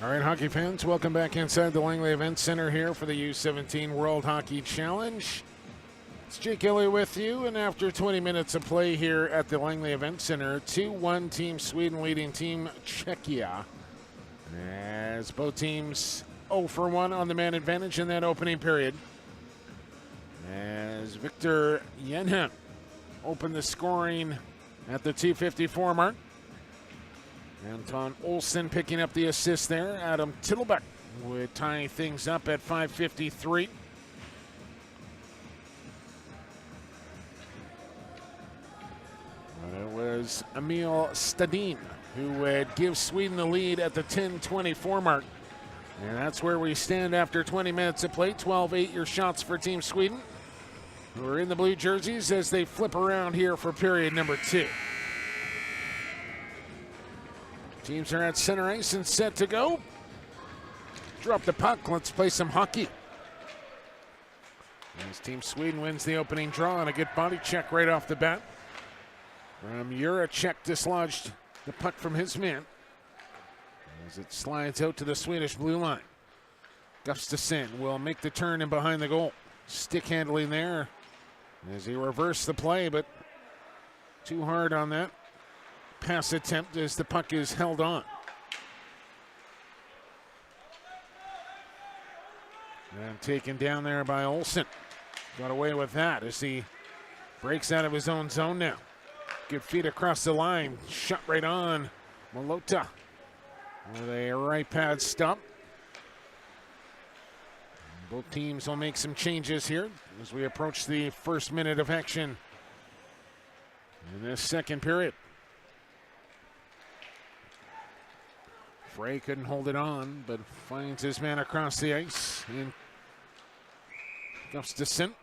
All right, hockey fans, welcome back inside the Langley Events Centre here for the U17 World Hockey Challenge. It's Jake Elliott with you, and after 20 minutes of play here at the Langley Events Centre, 2-1 Team Sweden leading Team Czechia. As both teams 0 for 1 on the man advantage in that opening period. As Victor Yenhem opened the scoring at the 2:54 mark. Anton Olsen picking up the assist there. Adam Tittlebeck would tie things up at 5:53. But it was Emil Stadin who would give Sweden the lead at the 10:24 mark. And that's where we stand after 20 minutes of play. 12-8 your shots for Team Sweden, who are in the blue jerseys as they flip around here for period number 2. Teams are at center ice and set to go. Drop the puck. Let's play some hockey. As Team Sweden wins the opening draw, and a good body check right off the bat from Juracek, dislodged the puck from his man as it slides out to the Swedish blue line. Gustafsson will make the turn in behind the goal. Stick handling there as he reversed the play, but too hard on that pass attempt as the puck is held on. And taken down there by Olsen. Got away with that as he breaks out of his own zone now. Good feet across the line. Shot right on Malota with a right pad stop. Both teams will make some changes here as we approach the first minute of action in this second period. Frey couldn't hold it on, but finds his man across the ice. And Gustafsson.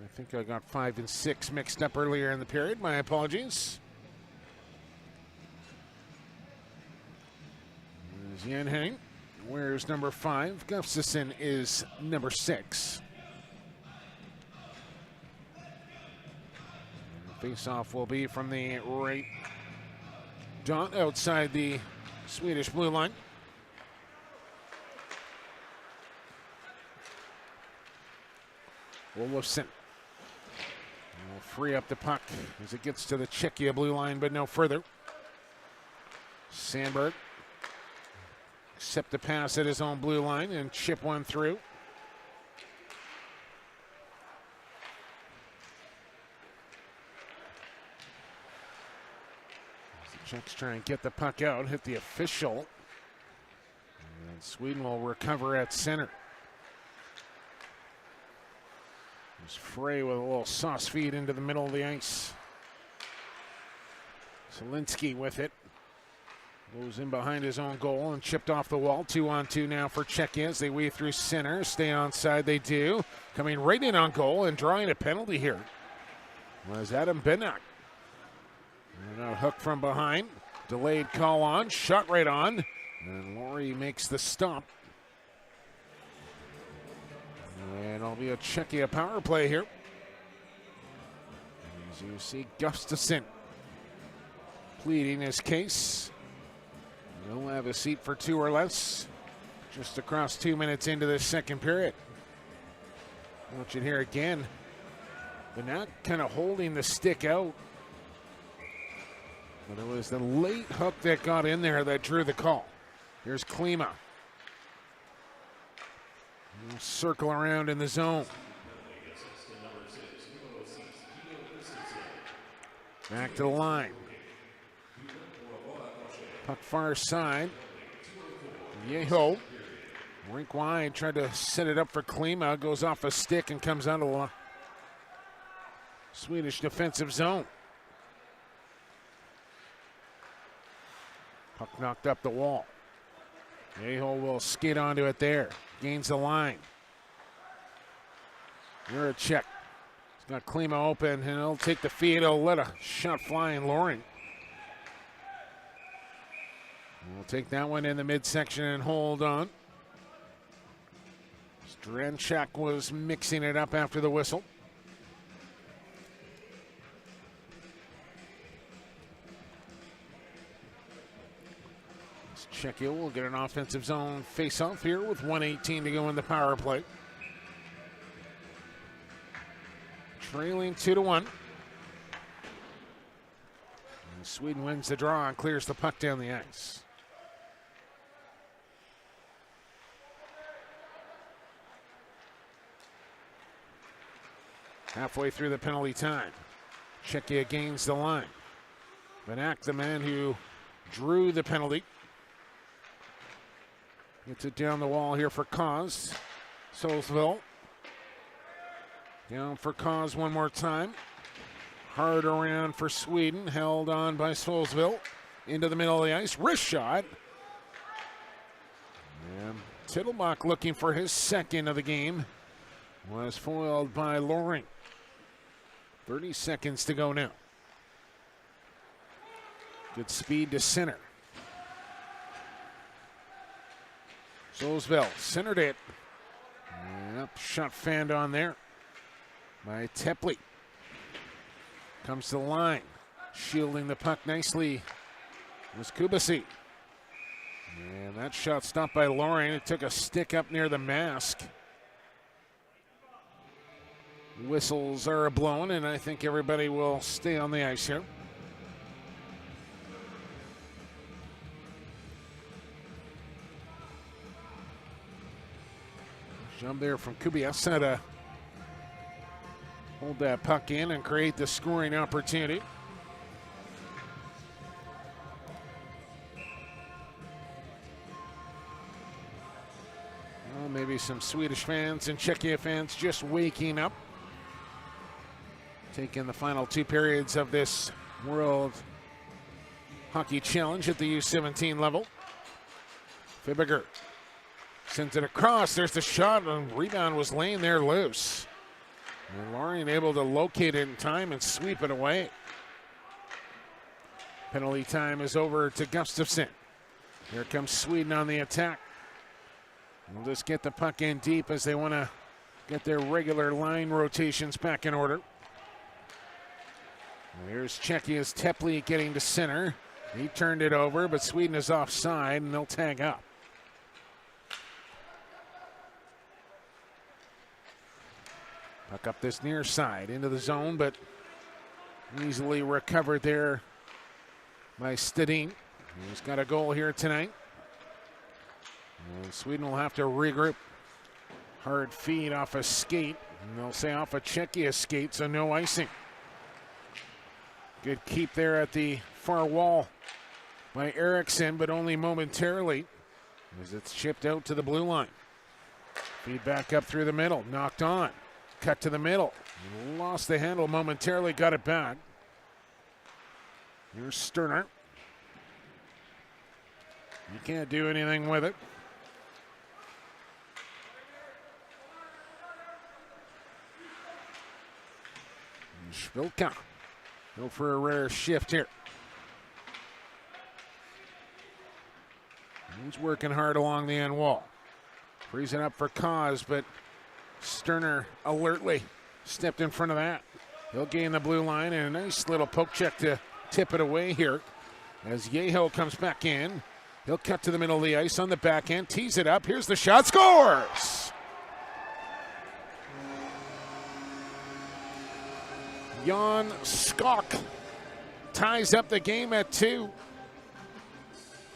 I think I got 5 and 6 mixed up earlier in the period. My apologies. There's Yenhang. Where's number 5? Gustafsson is number 6. Face-off will be from the right dot outside the Swedish blue line. Olofsson will free up the puck as it gets to the Czechia blue line, but no further. Sandberg accept the pass at his own blue line and chip one through. Czechs try and get the puck out, hit the official. And Sweden will recover at center. There's Frey with a little sauce feed into the middle of the ice. Zielinski with it. Goes in behind his own goal and chipped off the wall. 2-on-2 now for Czechia as they weave through center. Stay onside, they do. Coming right in on goal and drawing a penalty here was Adam Benak. And a hook from behind. Delayed call on. Shot right on. And Laurie makes the stop. And it'll be a Czechia power play here. As you see Gustafsson pleading his case. He'll have a seat for 2 or less. Just across 2 minutes into the second period. Watch it here again. But not kind of holding the stick out. But it was the late hook that got in there that drew the call. Here's Klima. He'll circle around in the zone. Back to the line. Puck far side. Yeho. Rink wide. Tried to set it up for Klima. Goes off a stick and comes out of the Swedish defensive zone. Puck knocked up the wall. Yeho will skid onto it there. Gains the line. Juracek. He's got Klima open, and he'll take the feed. He'll let a shot fly in Loring. We'll take that one in the midsection and hold on. Zdrenchak was mixing it up after the whistle. Czechia will get an offensive zone face-off here with 1:18 to go in the power play. Trailing 2-1. And Sweden wins the draw and clears the puck down the ice. Halfway through the penalty time, Czechia gains the line. Vanak, the man who drew the penalty, gets it down the wall here for Cause. Solsville down for Cause one more time. Hard around for Sweden, held on by Solsville. Into the middle of the ice, wrist shot. And Tittlebach, looking for his second of the game, was foiled by Loring. 30 seconds to go now. Good speed to center. Solsville centered it. Yep, shot fanned on there by Tepley. Comes to the line. Shielding the puck nicely was Kubasi. And that shot stopped by Loring. It took a stick up near the mask. Whistles are blown, and I think everybody will stay on the ice here. Jump there from Kubiasa to hold that puck in and create the scoring opportunity. Well, maybe some Swedish fans and Czechia fans just waking up. Taking the final two periods of this World Hockey Challenge at the U17 level. Fibiger sends it across. There's the shot, and rebound was laying there loose. And Loring able to locate it in time and sweep it away. Penalty time is over to Gustafsson. Here comes Sweden on the attack. We'll just get the puck in deep as they want to get their regular line rotations back in order. Here's Czechia's Tepley getting to center. He turned it over, but Sweden is offside, and they'll tag up. Puck up this near side into the zone, but easily recovered there by Stedin. He's got a goal here tonight. And Sweden will have to regroup. Hard feed off a skate, and they'll say off a Czechia skate, so no icing. Good keep there at the far wall by Eriksson, but only momentarily as it's chipped out to the blue line. Feed back up through the middle, knocked on. Cut to the middle. Lost the handle momentarily, got it back. Here's Sterner. You can't do anything with it. Schvilka. Go for a rare shift here. He's working hard along the end wall. Frees it up for Cause, but Sterner alertly stepped in front of that. He'll gain the blue line, and a nice little poke check to tip it away here. As Yeho comes back in, he'll cut to the middle of the ice on the back end, tees it up. Here's the shot, scores! Jan Skok ties up the game at 2.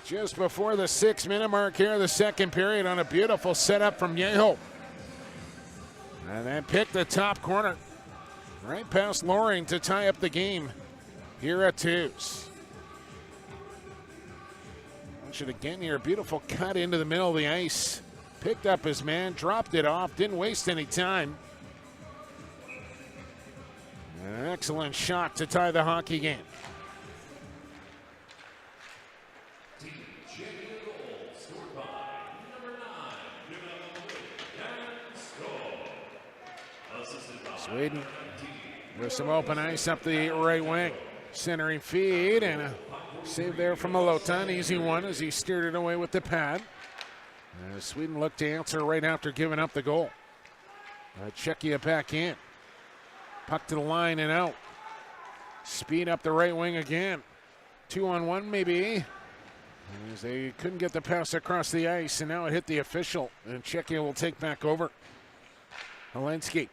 Just before the 6-minute mark here of the second period on a beautiful setup from Yeho. And then picked the top corner. Right past Loring to tie up the game here at 2s. Watch it again here. Beautiful cut into the middle of the ice. Picked up his man, dropped it off, didn't waste any time. An excellent shot to tie the hockey game. Sweden with some open ice up the right wing. Centering feed and a save there from Malota. An easy one as he steered it away with the pad. Sweden looked to answer right after giving up the goal. Czechia back in. Puck to the line and out. Speed up the right wing again. 2-on-1 maybe. As they couldn't get the pass across the ice, and now it hit the official, and Czechia will take back over. Helensky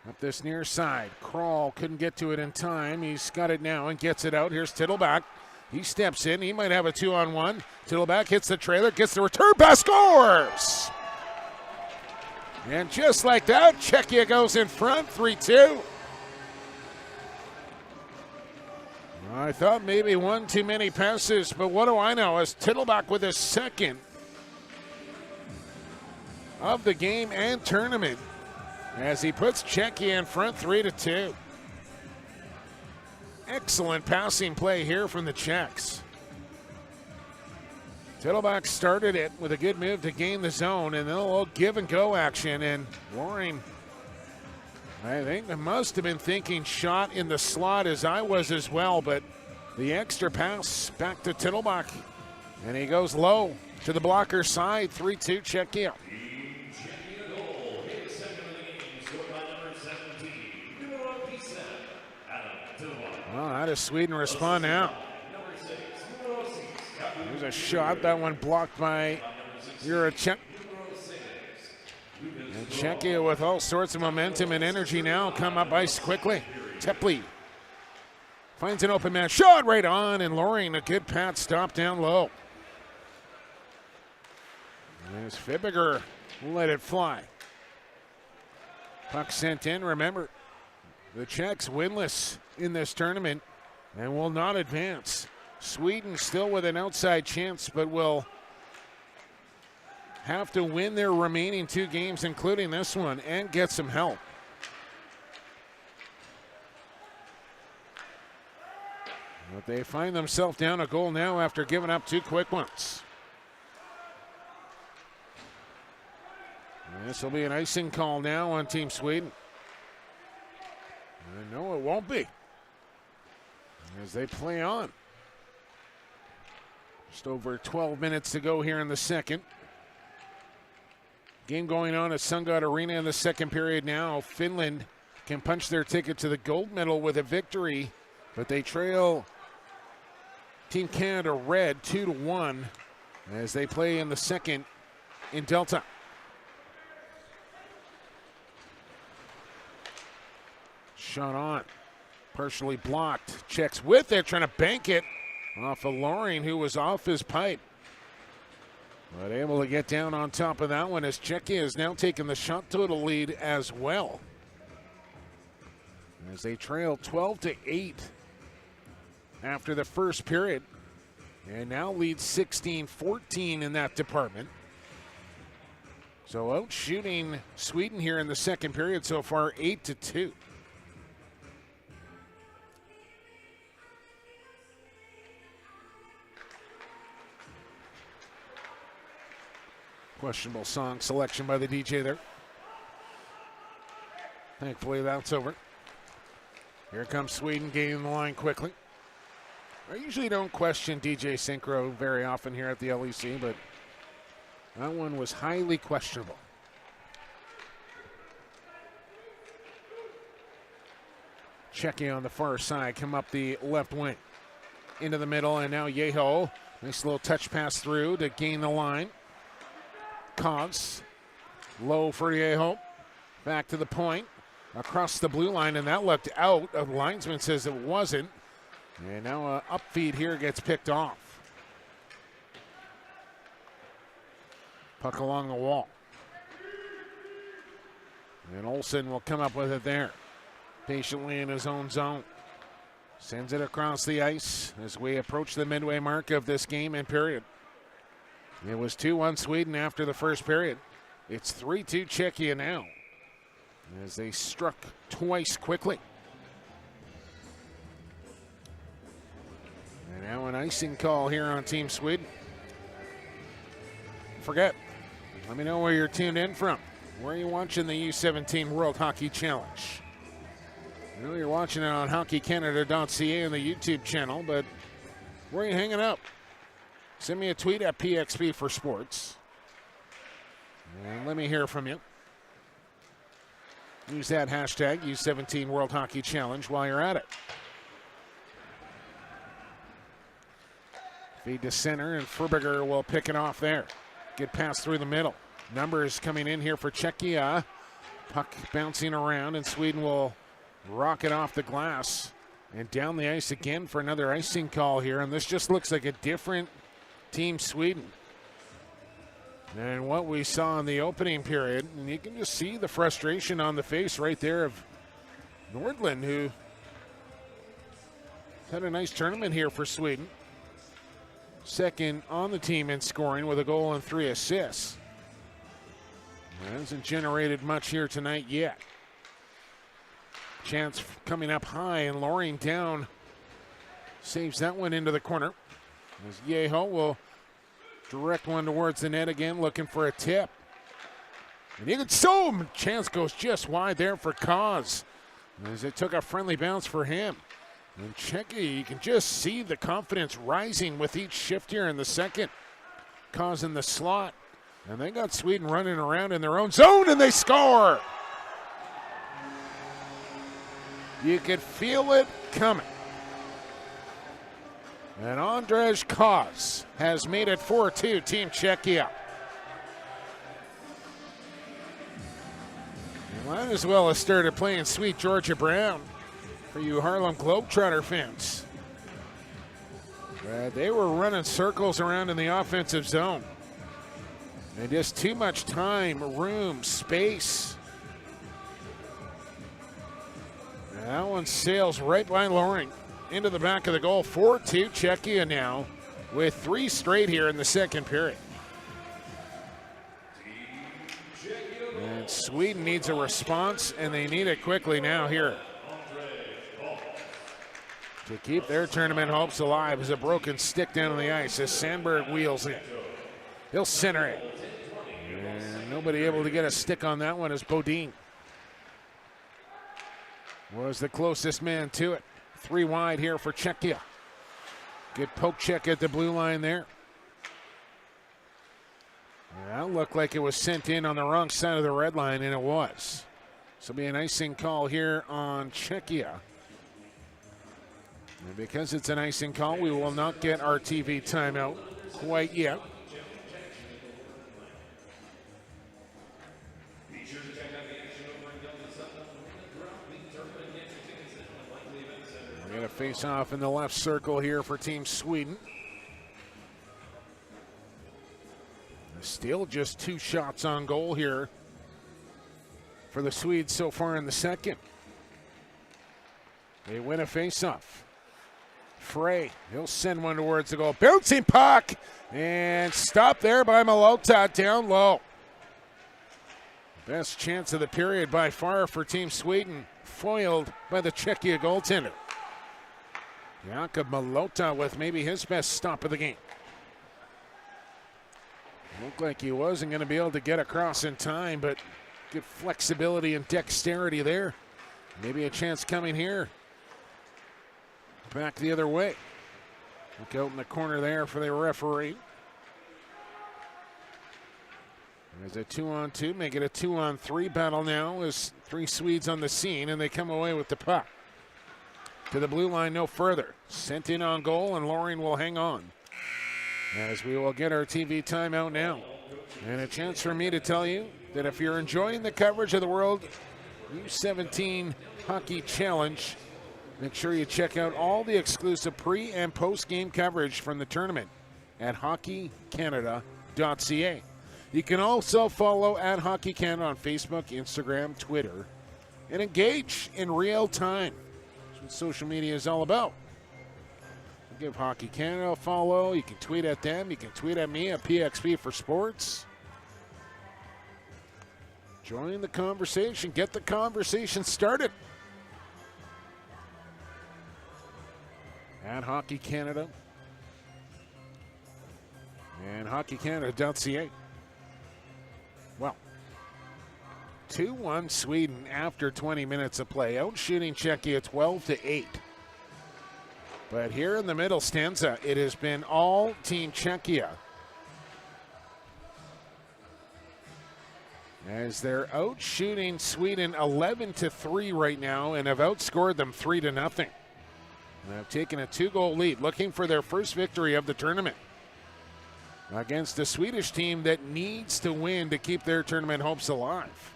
up this near side. Kral couldn't get to it in time. He's got it now and gets it out. Here's Tittleback. He steps in. He might have a 2-on-1. Tittleback hits the trailer, gets the return pass, scores! And just like that, Czechia goes in front, 3-2. I thought maybe one too many passes, but what do I know? As Tittleback with his second of the game and tournament, as he puts Czechia in front, 3-2. Excellent passing play here from the Czechs. Tittleback started it with a good move to gain the zone, and then a little give and go action. And Loring, I think, must have been thinking shot in the slot, as I was as well, but the extra pass back to Tittleback, and he goes low to the blocker side, 3-2 Czechia. Well, how does Sweden respond now? There's a shot, that one blocked by Juracek. And Czechia with all sorts of momentum and energy now come up ice quickly. Tepley finds an open man, shot right on, and Loring a good pat stop down low. As Fibiger let it fly. Puck sent in, remember, the Czechs winless in this tournament and will not advance. Sweden still with an outside chance, but will have to win their remaining 2 games, including this one, and get some help. But they find themselves down a goal now after giving up 2 quick ones. And this will be an icing call now on Team Sweden. And no, it won't be, as they play on. Just over 12 minutes to go here in the second. Game going on at Sungot Arena in the second period now. Finland can punch their ticket to the gold medal with a victory, but they trail Team Canada Red 2-1 as they play in the second in Delta. Shot on, partially blocked. Checks with it, trying to bank it off of Loring, who was off his pipe. But able to get down on top of that one, as Czechia has now taken the shot total lead as well, as they trail 12-8 after the first period, and now lead 16-14 in that department. So out shooting Sweden here in the second period so far, 8-2. Questionable song selection by the DJ there. Thankfully that's over. Here comes Sweden gaining the line quickly. I usually don't question DJ Synchro very often here at the LEC, but that one was highly questionable. Czechia on the far side, come up the left wing. Into the middle, and now Yeho. Nice little touch pass through to gain the line. Kovs, low for Yeho. Back to the point, across the blue line, and that looked out. The linesman says it wasn't. And now an up feed here gets picked off. Puck along the wall. And Olsen will come up with it there. Patiently in his own zone. Sends it across the ice as we approach the midway mark of this game and period. It was 2-1 Sweden after the first period. It's 3-2 Czechia now, as they struck twice quickly. And now an icing call here on Team Sweden. Let me know where you're tuned in from. Where are you watching the U17 World Hockey Challenge? I know you're watching it on hockeycanada.ca on the YouTube channel, but where are you hanging out? Send me a tweet at PXP for Sports. And let me hear from you. Use that hashtag, U17 World Hockey Challenge, while you're at it. Feed to center, and Furberger will pick it off there. Get pass through the middle. Numbers coming in here for Czechia. Puck bouncing around, and Sweden will rock it off the glass and down the ice again for another icing call here. And this just looks like a different team Sweden than what we saw in the opening period. And you can just see the frustration on the face right there of Nordlund, who had a nice tournament here for Sweden. Second on the team in scoring with a goal and 3 assists. Hasn't generated much here tonight yet. Chance coming up high, and Loring down. Saves that one into the corner. As Yeho will direct one towards the net again, looking for a tip. And you can so chance goes just wide there for Kaz, as it took a friendly bounce for him. And Tchéquie, you can just see the confidence rising with each shift here in the second. Kaz in the slot. And they got Sweden running around in their own zone, and they score. You could feel it coming. And Andrzej Kaz has made it 4-2, Team Czechia. You might as well have started playing Sweet Georgia Brown for you Harlem Globetrotter fans. But they were running circles around in the offensive zone. And just too much time, room, space. And that one sails right by Loring into the back of the goal. 4-2 Czechia now with 3 straight here in the second period. And Sweden needs a response, and they need it quickly now here to keep their tournament hopes alive. As a broken stick down on the ice as Sandberg wheels in. He'll center it. And nobody able to get a stick on that one as Bodine was the closest man to it. 3 wide here for Czechia. Good poke check at the blue line there. That looked like it was sent in on the wrong side of the red line, and it was. So it'll be an icing call here on Czechia. And because it's an icing call, we will not get our TV timeout quite yet. We're going to face off in the left circle here for Team Sweden. Still just 2 shots on goal here for the Swedes so far in the second. They win a face-off. Frey, he'll send one towards the goal. Bouncing puck, and stopped there by Malota down low. Best chance of the period by far for Team Sweden, foiled by the Czechia goaltender. Jakub Malota with maybe his best stop of the game. Looked like he wasn't going to be able to get across in time, but good flexibility and dexterity there. Maybe a chance coming here. Back the other way. Look out in the corner there for the referee. There's a 2-on-2, make it a 2-on-3 battle now as 3 Swedes on the scene, and they come away with the puck. To the blue line, no further. Sent in on goal, and Loring will hang on. As we will get our TV timeout now. And a chance for me to tell you that if you're enjoying the coverage of the World U17 Hockey Challenge, make sure you check out all the exclusive pre- and post-game coverage from the tournament at hockeycanada.ca. You can also follow at Hockey Canada on Facebook, Instagram, Twitter, and engage in real time. That's what social media is all about. Give Hockey Canada a follow. You can tweet at them. You can tweet at me at PXP for Sports. Join the conversation. Get the conversation started. At Hockey Canada and hockeycanada.ca. Well, 2-1 Sweden after 20 minutes of play. Outshooting Czechia 12-8. But here in the middle stanza, it has been all Team Czechia. As they're out shooting Sweden 11-3 right now and have outscored them 3-0. They've taken a 2-goal lead, looking for their first victory of the tournament against a Swedish team that needs to win to keep their tournament hopes alive.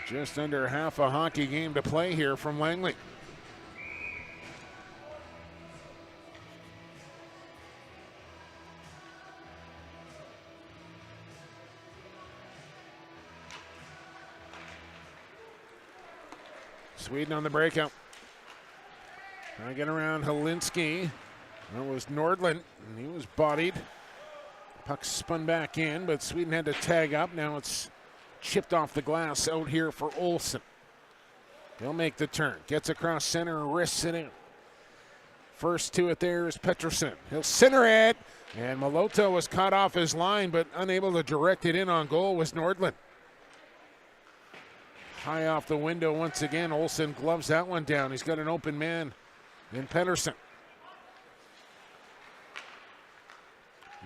Just under half a hockey game to play here from Langley. Sweden on the breakout. Trying to get around Helinski. That was Nordlund, and he was bodied. Puck spun back in, but Sweden had to tag up. Now it's chipped off the glass out here for Olsen. He'll make the turn. Gets across center and wrists it in. First to it there is Pettersson. He'll center it, and Malota was caught off his line, but unable to direct it in on goal was Nordlund. High off the window once again. Olsen gloves that one down. He's got an open man in Pettersson.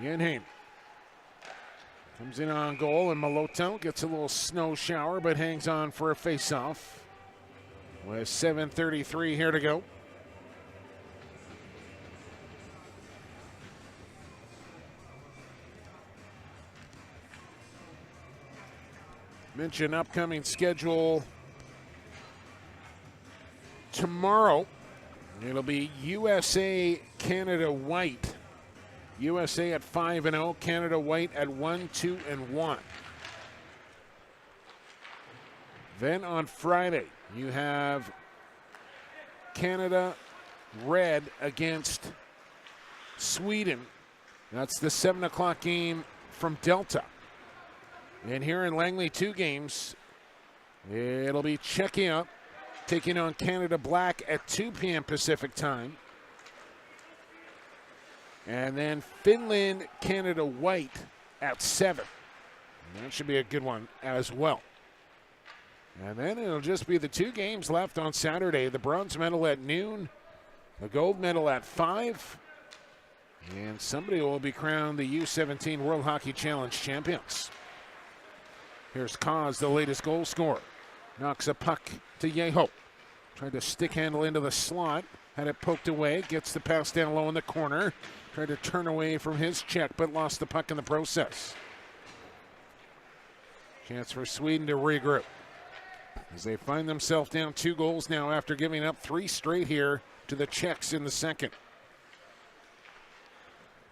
Yenheim comes in on goal, and Malota gets a little snow shower but hangs on for a face-off with 7:33 here to go. Mention upcoming schedule tomorrow. It'll be USA, Canada, White. USA at 5-0, Canada, White at 1-2-1. Then on Friday, you have Canada, Red against Sweden. That's the 7 o'clock game from Delta. And here in Langley, 2 games. It'll be Czechia taking on Canada Black at 2 p.m. Pacific time. And then Finland, Canada White at 7. And that should be a good one as well. And then it'll just be the 2 games left on Saturday. The bronze medal at noon, the gold medal at 5. And somebody will be crowned the U17 World Hockey Challenge champions. Here's Kaz, the latest goal scorer. Knocks a puck to Yeho. Tried to stick handle into the slot. Had it poked away. Gets the pass down low in the corner. Tried to turn away from his check, but lost the puck in the process. Chance for Sweden to regroup as they find themselves down 2 goals now after giving up 3 straight here to the Czechs in the second.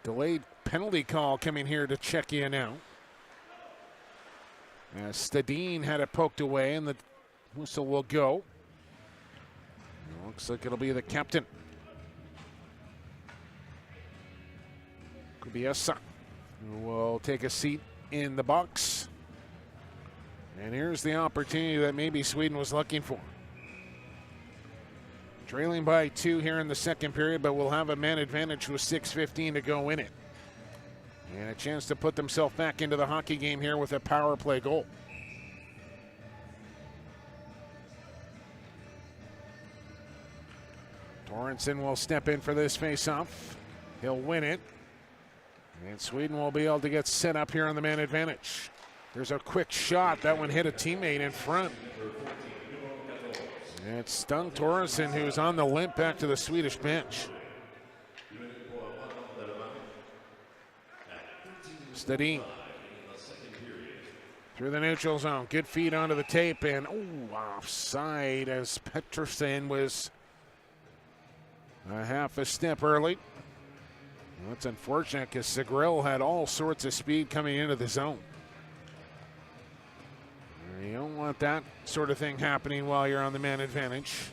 Delayed penalty call coming here to Czechia now. As Stadin had it poked away, and the whistle will go. It looks like it'll be the captain, Kubiesa, who will take a seat in the box. And here's the opportunity that maybe Sweden was looking for. Trailing by 2 here in the second period, but will have a man advantage with 6:15 to go in it. And a chance to put themselves back into the hockey game here with a power play goal. Torrenson will step in for this face-off. He'll win it. And Sweden will be able to get set up here on the man advantage. There's a quick shot. That one hit a teammate in front. And it stung Torrenson, who's on the limp back to the Swedish bench. Stadin through the neutral zone. Good feed onto the tape, and offside as Pettersson was a half a step early. Well, that's unfortunate because Segrell had all sorts of speed coming into the zone. You don't want that sort of thing happening while you're on the man advantage.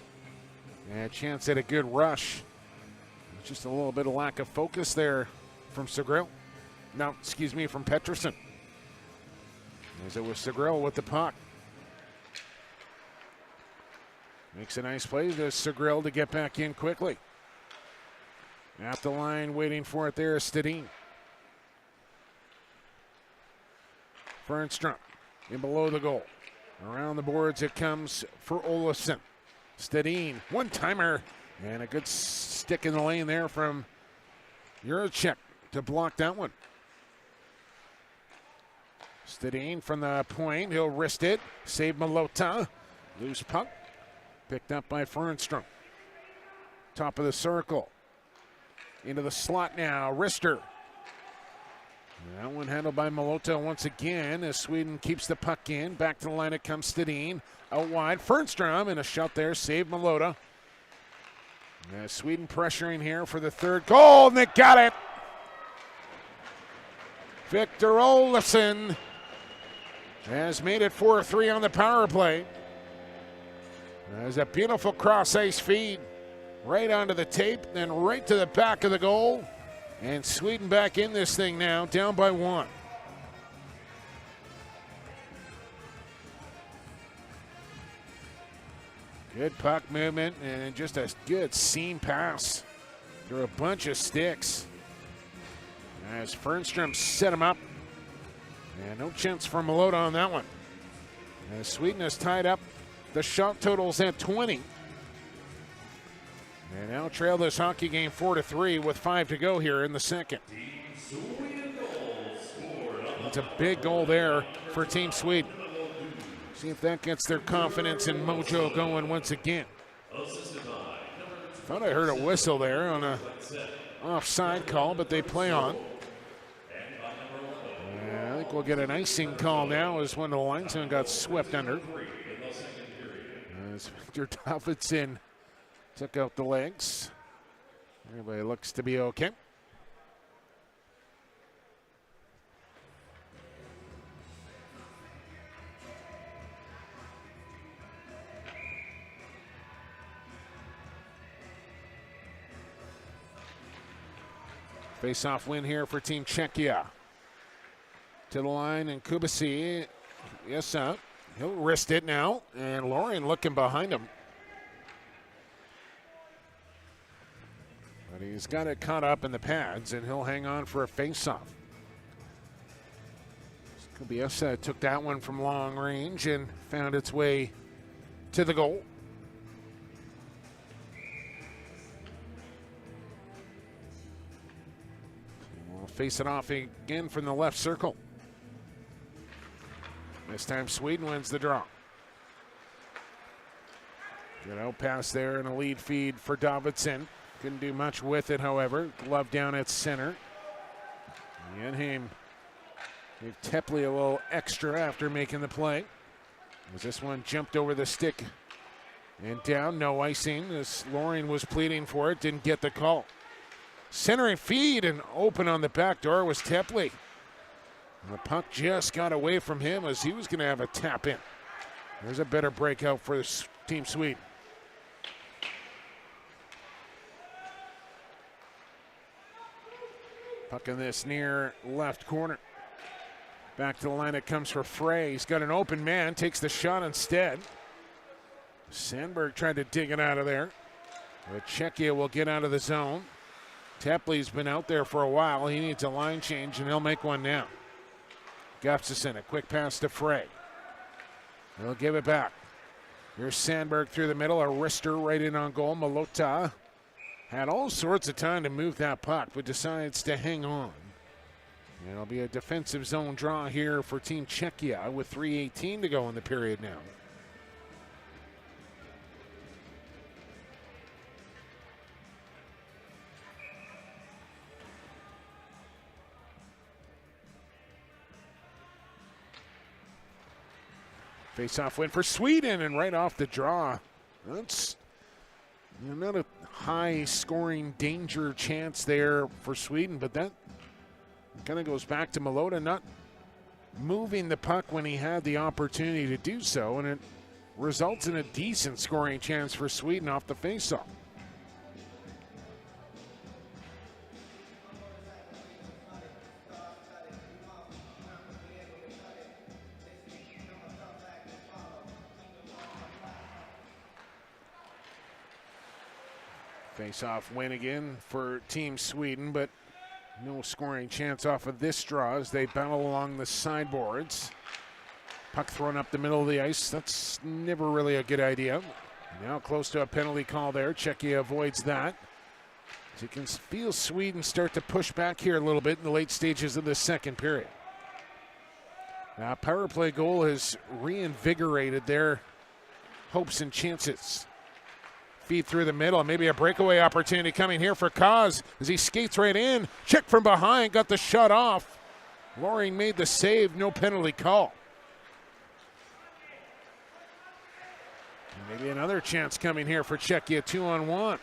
And a chance at a good rush. Just a little bit of lack of focus there from Segrell. No, excuse me, from Pettersson. As it was Segrell with the puck. Makes a nice play to Segrell to get back in quickly. At the line, waiting for it there is Stadin. Fernstrom in below the goal. Around the boards it comes for Olofsson. Stadin, one-timer, and a good stick in the lane there from Juracek to block that one. Stadin from the point, he'll wrist it, save Malota. Loose puck. Picked up by Fernstrom. Top of the circle. Into the slot now. Rister. That one handled by Malota once again as Sweden keeps the puck in. Back to the line it comes Stedin. Out wide. Fernstrom and a shot there. Save Malota. Sweden pressuring here for the third goal, and they got it. Victor Olofsson has made it 4-3 on the power play. There's a beautiful cross-ice feed right onto the tape, then right to the back of the goal. And Sweden back in this thing now, down by 1. Good puck movement and just a good seam pass through a bunch of sticks. As Fernstrom set him up. And no chance for Malota on that one. As Sweden has tied up the shot totals at 20. And now trail this hockey game 4-3 with 5 to go here in the second. It's a big goal there for Team Sweden. See if that gets their confidence and mojo going once again. Thought I heard a whistle there on a offside call, but they play on. I think we'll get an icing call now as one of the linesmen got swept under. As Victor Davidson took out the legs. Everybody looks to be okay. Face-off win here for Team Czechia. To the line, and Kubasi, yes, he'll wrist it now, and Lorien looking behind him. But he's got it caught up in the pads, and he'll hang on for a face-off. Kubiesa took that one from long range and found its way to the goal. We'll face it off again from the left circle. This time Sweden wins the draw. Good out pass there and a lead feed for Davidson. Couldn't do much with it, however. Glove down at center. Yenheim gave Tepley a little extra after making the play. As this one jumped over the stick and down, no icing. As Lorien was pleading for it, didn't get the call. Centering feed and open on the back door was Tepley. The puck just got away from him as he was going to have a tap in. There's a better breakout for Team Sweden. Puck in this near left corner. Back to the line it comes for Frey. He's got an open man, takes the shot instead. Sandberg tried to dig it out of there. But Czechia will get out of the zone. Tepley's been out there for a while. He needs a line change, and he'll make one now. Gustafsson, a quick pass to Frey. He'll give it back. Here's Sandberg through the middle, a wrister right in on goal. Malota had all sorts of time to move that puck, but decides to hang on. And it'll be a defensive zone draw here for Team Czechia with 3:18 to go in the period now. Face-off win for Sweden, and right off the draw. That's not a high-scoring danger chance there for Sweden, but that kind of goes back to Malota not moving the puck when he had the opportunity to do so, and it results in a decent scoring chance for Sweden off the face-off. Face-off win again for Team Sweden, but no scoring chance off of this draw as they battle along the sideboards. Puck thrown up the middle of the ice. That's never really a good idea. Now close to a penalty call there. Czechia avoids that. As you can feel Sweden start to push back here a little bit in the late stages of the second period. Now, power play goal has reinvigorated their hopes and chances. Feed through the middle, maybe a breakaway opportunity coming here for Kaz as he skates right in. Check from behind, got the shot off. Loring made the save, no penalty call. Maybe another chance coming here for Czechia, 2-on-1.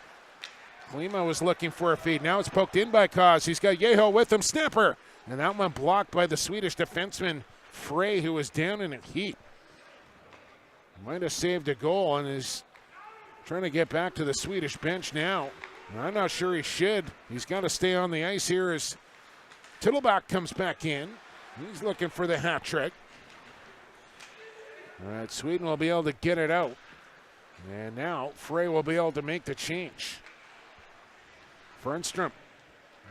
Klima was looking for a feed. Now it's poked in by Kaz. He's got Yeho with him, snapper. And that one blocked by the Swedish defenseman, Frey, who was down in a heap. Might have saved a goal and is trying to get back to the Swedish bench now. I'm not sure he should. He's got to stay on the ice here as Tittleback comes back in. He's looking for the hat trick. All right, Sweden will be able to get it out. And now Frey will be able to make the change. Fernstrom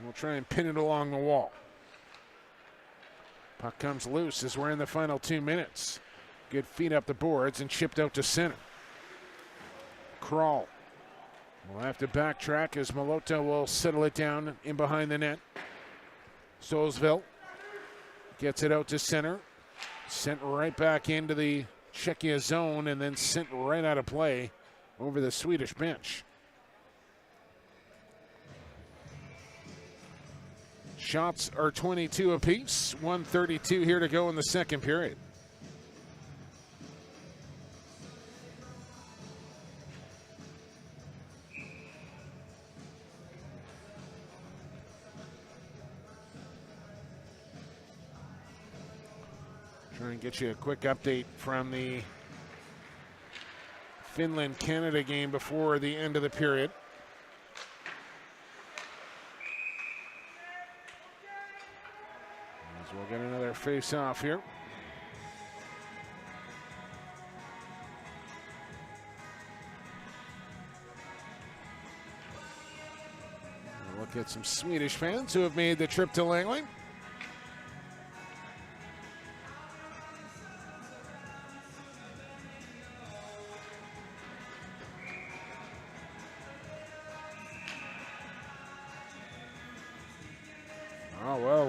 will try and pin it along the wall. Puck comes loose as we're in the final 2 minutes. Good feed up the boards and chipped out to center. Crawl will have to backtrack as Malota will settle it down in behind the net. Solsville gets it out to center. Sent right back into the Czechia zone and then sent right out of play over the Swedish bench. Shots are 22 apiece. 1:32 here to go in the second period. Trying to get you a quick update from the Finland-Canada game before the end of the period. As we'll get another face-off here. We'll look at some Swedish fans who have made the trip to Langley.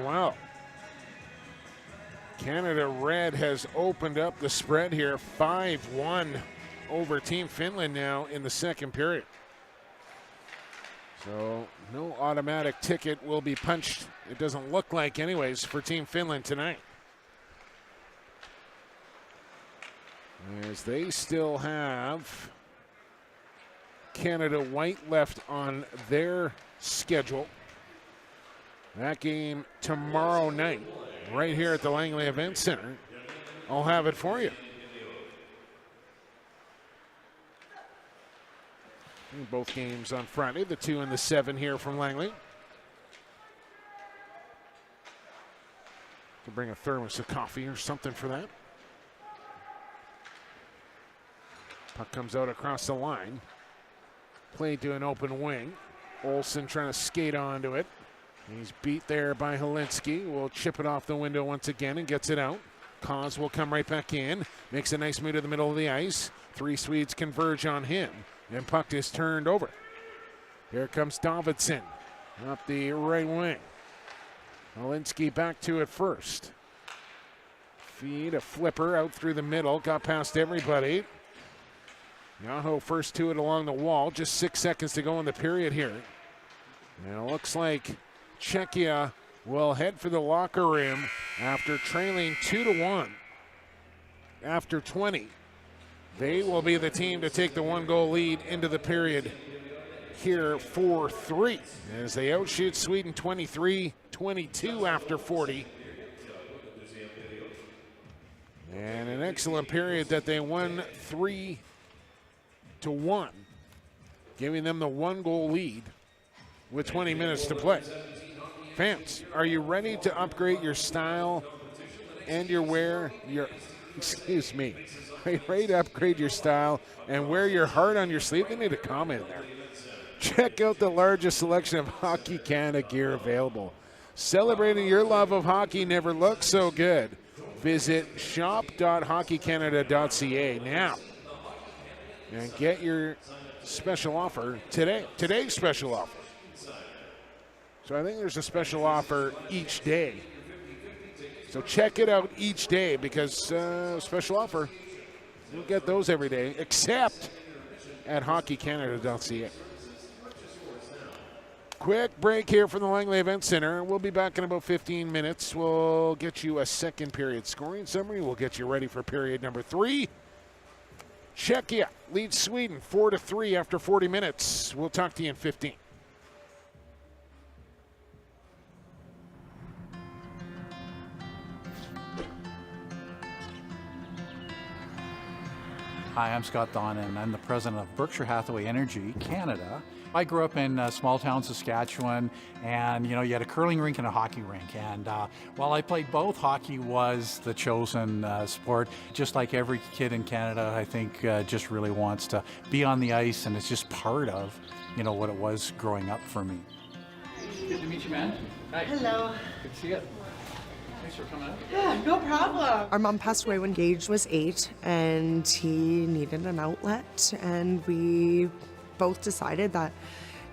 Wow. Canada Red has opened up the spread here, 5-1 over Team Finland now in the second period. So no automatic ticket will be punched, it doesn't look like anyways, for Team Finland tonight. As they still have Canada White left on their schedule. That game tomorrow night, right here at the Langley Events Centre. I'll have it for you. Both games on Friday, the 2 and the 7 here from Langley. To bring a thermos of coffee or something for that. Puck comes out across the line. Played to an open wing. Olsen trying to skate onto it. He's beat there by Helinski. Will chip it off the window once again and gets it out. Kaz will come right back in. Makes a nice move to the middle of the ice. 3 Swedes converge on him. And puck is turned over. Here comes Davidson up the right wing. Helinski back to it first. Feed a flipper out through the middle. Got past everybody. Yaho first to it along the wall. Just 6 seconds to go in the period here. And it looks like Czechia will head for the locker room after trailing 2-1 after 20. They will be the team to take the 1-goal lead into the period here 4-3 as they outshoot Sweden 23-22 after 40. And an excellent period that they won 3-1, giving them the 1-goal lead with 20 minutes to play. Fans, are you ready to upgrade your style and your wear? Excuse me. Are you ready to upgrade your style and wear your heart on your sleeve? They need a comment there. Check out the largest selection of Hockey Canada gear available. Celebrating your love of hockey never looked so good. Visit shop.hockeycanada.ca now and get your special offer today. Today's special offer. So I think there's a special offer each day. So check it out each day because special offer. You'll get those every day, except at hockeycanada.ca. Quick break here from the Langley Events Centre. We'll be back in about 15 minutes. We'll get you a second period scoring summary. We'll get you ready for period number 3. Czechia leads Sweden 4-3 after 40 minutes. We'll talk to you in 15. Hi, I'm Scott Don, and I'm the president of Berkshire Hathaway Energy Canada. I grew up in small town Saskatchewan, and you had a curling rink and a hockey rink. And while I played both, hockey was the chosen sport. Just like every kid in Canada, I think just really wants to be on the ice, and it's just part of what it was growing up for me. Good to meet you, man. Hi. Hello. Good to see you. Thanks for coming out. Yeah, no problem. Our mom passed away when Gage was 8, and he needed an outlet, and we both decided that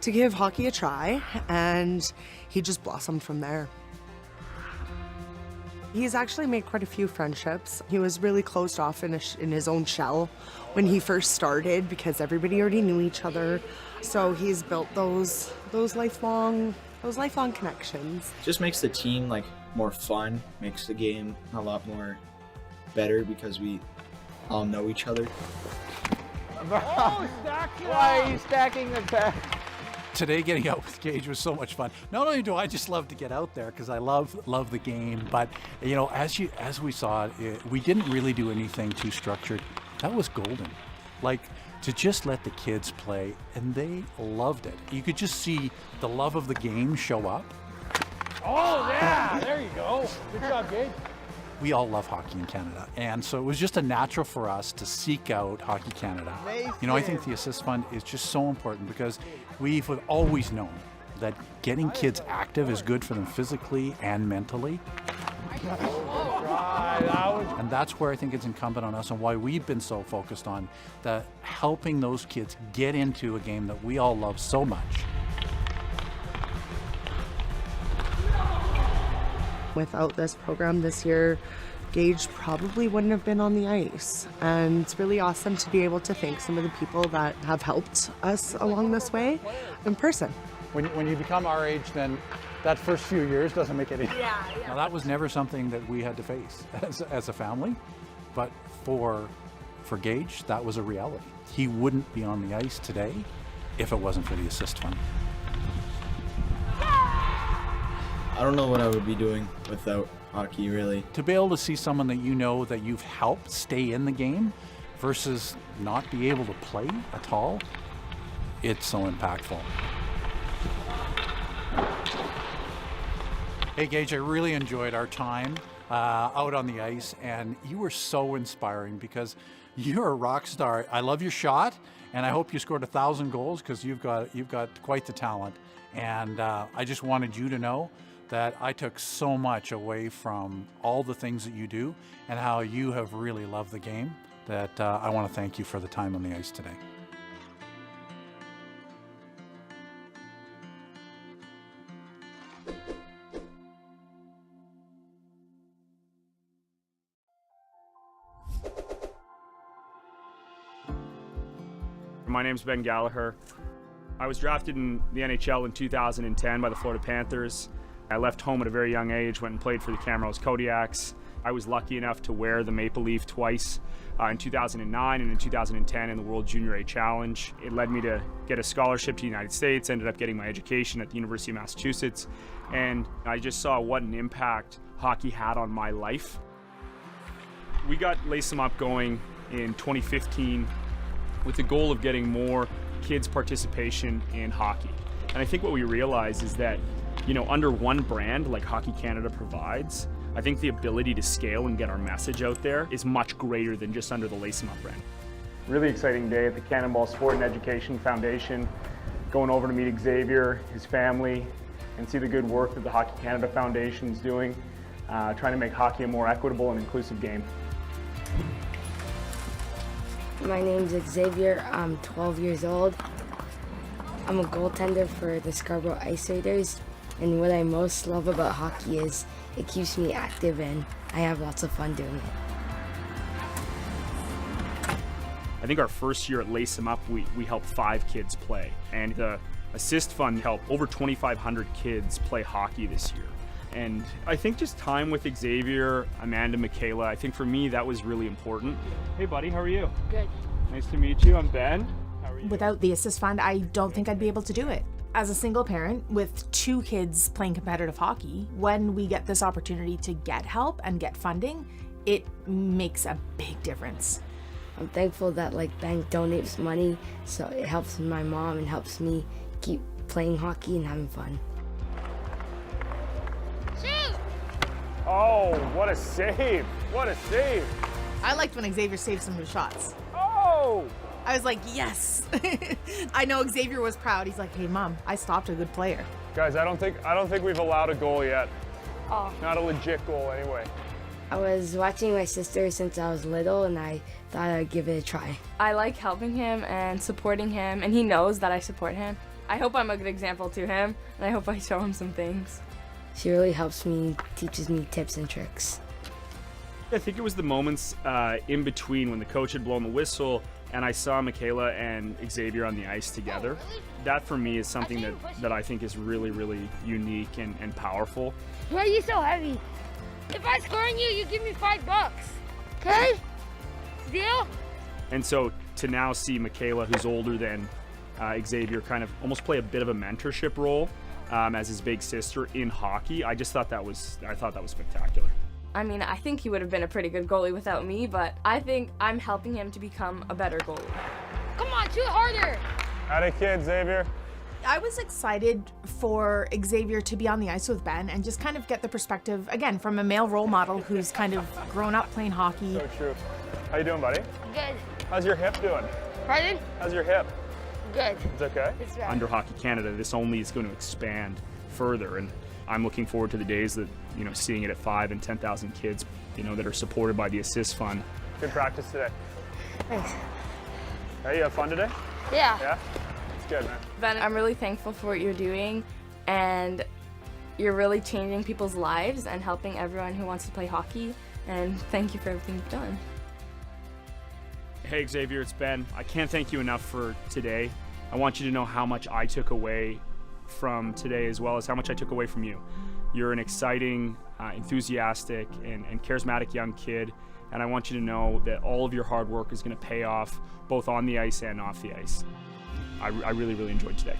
to give hockey a try, and he just blossomed from there. He's actually made quite a few friendships. He was really closed off in his own shell when he first started because everybody already knew each other. So he's built those lifelong connections. Just makes the team more fun, makes the game a lot more better because we all know each other. Oh, why are you stacking the back? Today, getting out with Gage was so much fun. Not only do I just love to get out there because I love the game, but as we saw it, we didn't really do anything too structured. That was golden. To just let the kids play, and they loved it. You could just see the love of the game show up. Oh, yeah, there you go. Good job, Gage. We all love hockey in Canada, and so it was just a natural for us to seek out Hockey Canada. I think the Assist Fund is just so important because we've always known that getting kids active is good for them physically and mentally. And that's where I think it's incumbent on us and why we've been so focused on helping those kids get into a game that we all love so much. Without this program this year, Gage probably wouldn't have been on the ice. And it's really awesome to be able to thank some of the people that have helped us along this way in person. When you become our age, then that first few years doesn't make any difference. Yeah. Now, that was never something that we had to face as a family, but for Gage, that was a reality. He wouldn't be on the ice today if it wasn't for the Assist Fund. I don't know what I would be doing without hockey, really. To be able to see someone that that you've helped stay in the game versus not be able to play at all, it's so impactful. Hey Gage, I really enjoyed our time out on the ice, and you were so inspiring because you're a rock star. I love your shot, and I hope you scored 1,000 goals because you've got quite the talent. And I just wanted you to know that I took so much away from all the things that you do and how you have really loved the game that I want to thank you for the time on the ice today. My name's Ben Gallagher. I was drafted in the NHL in 2010 by the Florida Panthers. I left home at a very young age, went and played for the Camrose Kodiaks. I was lucky enough to wear the Maple Leaf twice in 2009 and in 2010 in the World Junior A Challenge. It led me to get a scholarship to the United States, ended up getting my education at the University of Massachusetts, and I just saw what an impact hockey had on my life. We got Lace 'Em Up going in 2015 with the goal of getting more kids' participation in hockey. And I think what we realized is that, under one brand like Hockey Canada provides, I think the ability to scale and get our message out there is much greater than just under the Lace 'Em Up brand. Really exciting day at the Cannonball Sport and Education Foundation, going over to meet Xavier, his family, and see the good work that the Hockey Canada Foundation is doing, trying to make hockey a more equitable and inclusive game. My name's Xavier, I'm 12 years old. I'm a goaltender for the Scarborough Ice Raiders, and what I most love about hockey is it keeps me active and I have lots of fun doing it. think our first year at Lace 'em Up, we helped 5 kids play. And the Assist Fund helped over 2,500 kids play hockey this year. And I think just time with Xavier, Amanda, Michaela, I think for me that was really important. Hey buddy, how are you? Good. Nice to meet you, I'm Ben. How are you? Without the Assist Fund, I don't think I'd be able to do it. As a single parent with 2 kids playing competitive hockey, when we get this opportunity to get help and get funding, it makes a big difference. I'm thankful that Ben donates money, so it helps my mom and helps me keep playing hockey and having fun. Oh, what a save! What a save! I liked when Xavier saved some of his shots. Oh! I was like, yes! I know Xavier was proud. He's like, hey Mom, I stopped a good player. Guys, I don't think we've allowed a goal yet. Oh. Not a legit goal anyway. I was watching my sister since I was little and I thought I'd give it a try. I like helping him and supporting him, and he knows that I support him. I hope I'm a good example to him, and I hope I show him some things. She really helps me, teaches me tips and tricks. I think it was the moments in between when the coach had blown the whistle and I saw Michaela and Xavier on the ice together. That for me is something that I think is really, really unique and powerful. Why are you so heavy? If I score on you, you give me $5. Okay? Deal? And so to now see Michaela, who's older than Xavier, kind of almost play a bit of a mentorship role as his big sister in hockey, I thought that was spectacular. I mean, I think he would have been a pretty good goalie without me, but I think I'm helping him to become a better goalie. Come on, shoot harder! Howdy, kid, Xavier. I was excited for Xavier to be on the ice with Ben and just kind of get the perspective, again, from a male role model who's kind of grown up playing hockey. So true. How you doing, buddy? Good. How's your hip doing? Pardon? How's your hip? Good. It's okay? It's right. Under Hockey Canada, this only is going to expand further, and I'm looking forward to the days that, seeing it at 5,000 and 10,000 kids, that are supported by the Assist Fund. Good practice today. Thanks. Hey, you have fun today? Yeah. Yeah? It's good, man. Ben, I'm really thankful for what you're doing, and you're really changing people's lives and helping everyone who wants to play hockey, and thank you for everything you've done. Hey Xavier, it's Ben. I can't thank you enough for today. I want you to know how much I took away from today as well as how much I took away from you. You're an exciting, enthusiastic, and charismatic young kid, and I want you to know that all of your hard work is going to pay off both on the ice and off the ice. I really, really enjoyed today.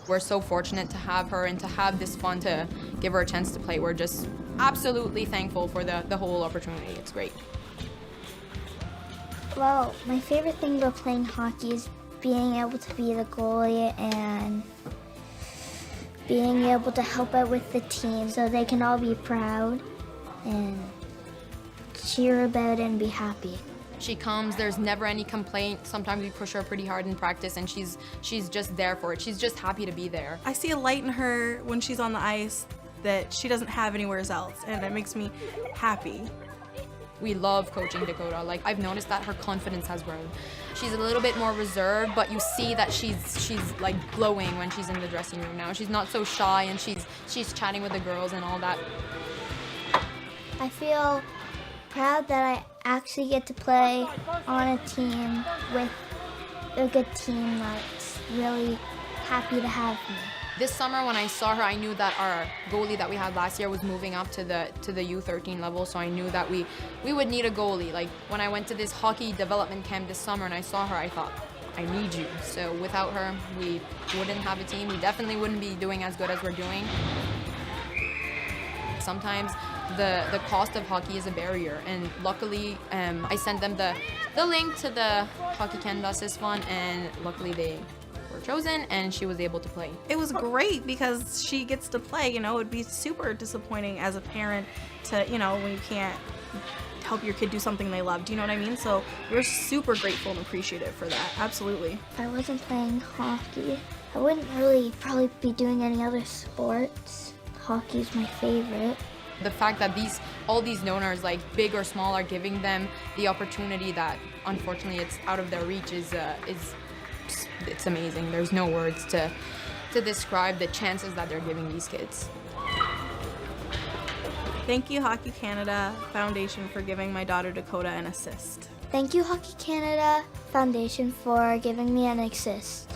We're so fortunate to have her and to have this fund to give her a chance to play. We're just absolutely thankful for the whole opportunity. It's great. Well, my favorite thing about playing hockey is being able to be the goalie and being able to help out with the team so they can all be proud and cheer about it and be happy. She comes, there's never any complaint. Sometimes we push her pretty hard in practice and she's just there for it. She's just happy to be there. I see a light in her when she's on the ice that she doesn't have anywhere else, and it makes me happy. We love coaching Dakota. Like, I've noticed that her confidence has grown. She's a little bit more reserved, but you see that she's like glowing when she's in the dressing room now. She's not so shy and she's chatting with the girls and all that. I feel proud that I actually get to play on a team with a good team that's really happy to have me. This summer when I saw her, I knew that our goalie that we had last year was moving up to the U17 level, so I knew that we would need a goalie. Like, when I went to this hockey development camp this summer and I saw her, I thought, I need you. So without her, we wouldn't have a team. We definitely wouldn't be doing as good as we're doing. Sometimes the cost of hockey is a barrier, and luckily I sent them the link to the Hockey Canada Assist Fund, and luckily they were chosen and she was able to play. It was great because she gets to play. It'd be super disappointing as a parent to, when you can't help your kid do something they love. Do you know what I mean? So we're super grateful and appreciative for that. Absolutely. If I wasn't playing hockey, I wouldn't really probably be doing any other sports. Hockey's my favorite. The fact that all these donors, like big or small, are giving them the opportunity that unfortunately it's out of their reach is it's amazing. There's no words to describe the chances that they're giving these kids. Thank you, Hockey Canada Foundation, for giving my daughter Dakota an assist. Thank you, Hockey Canada Foundation, for giving me an assist.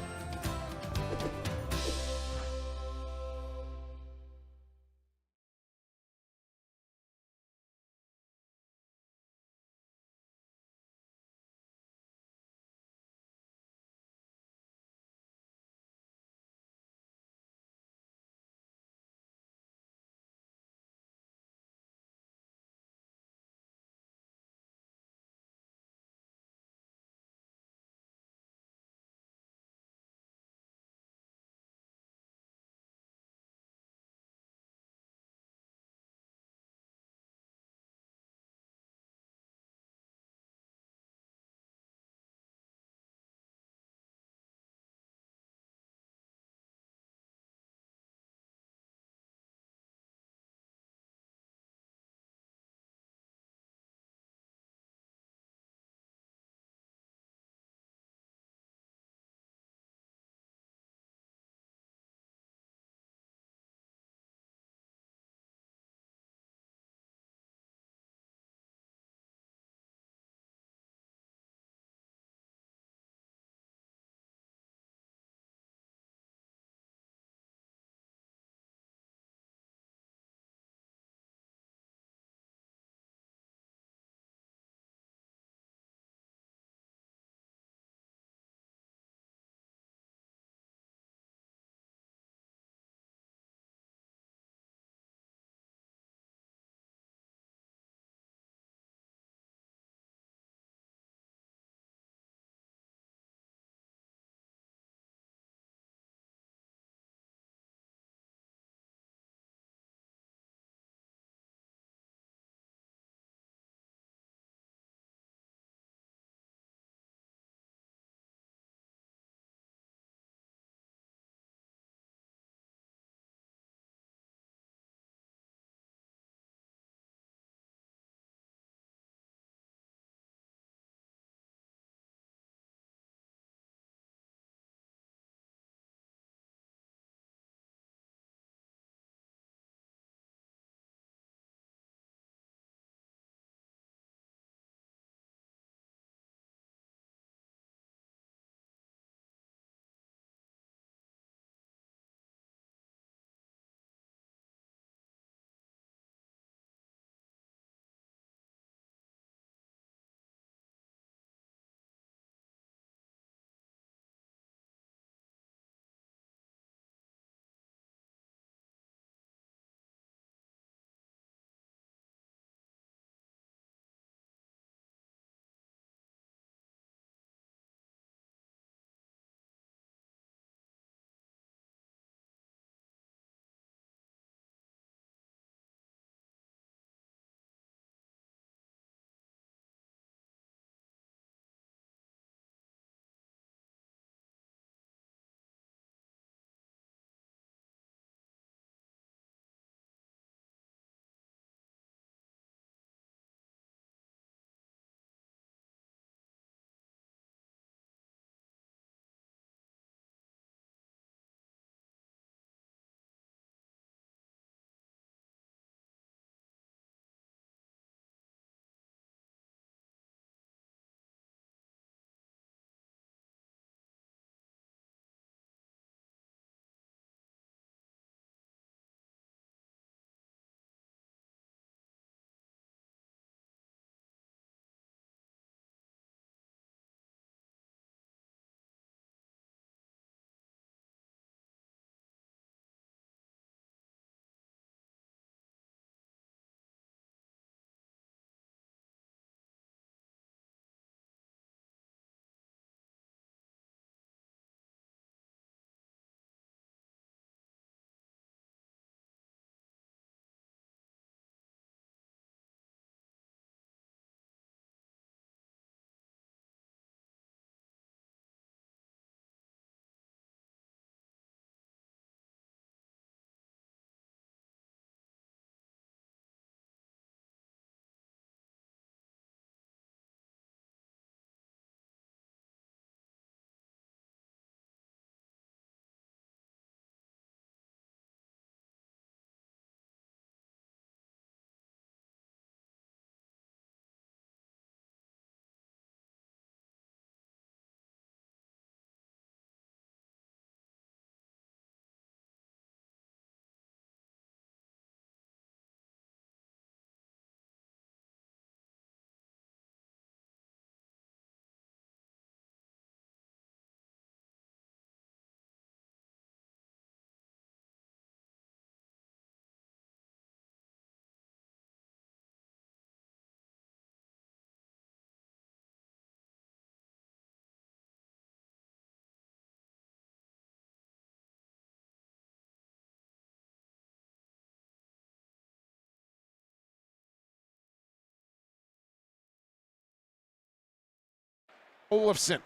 Olofsson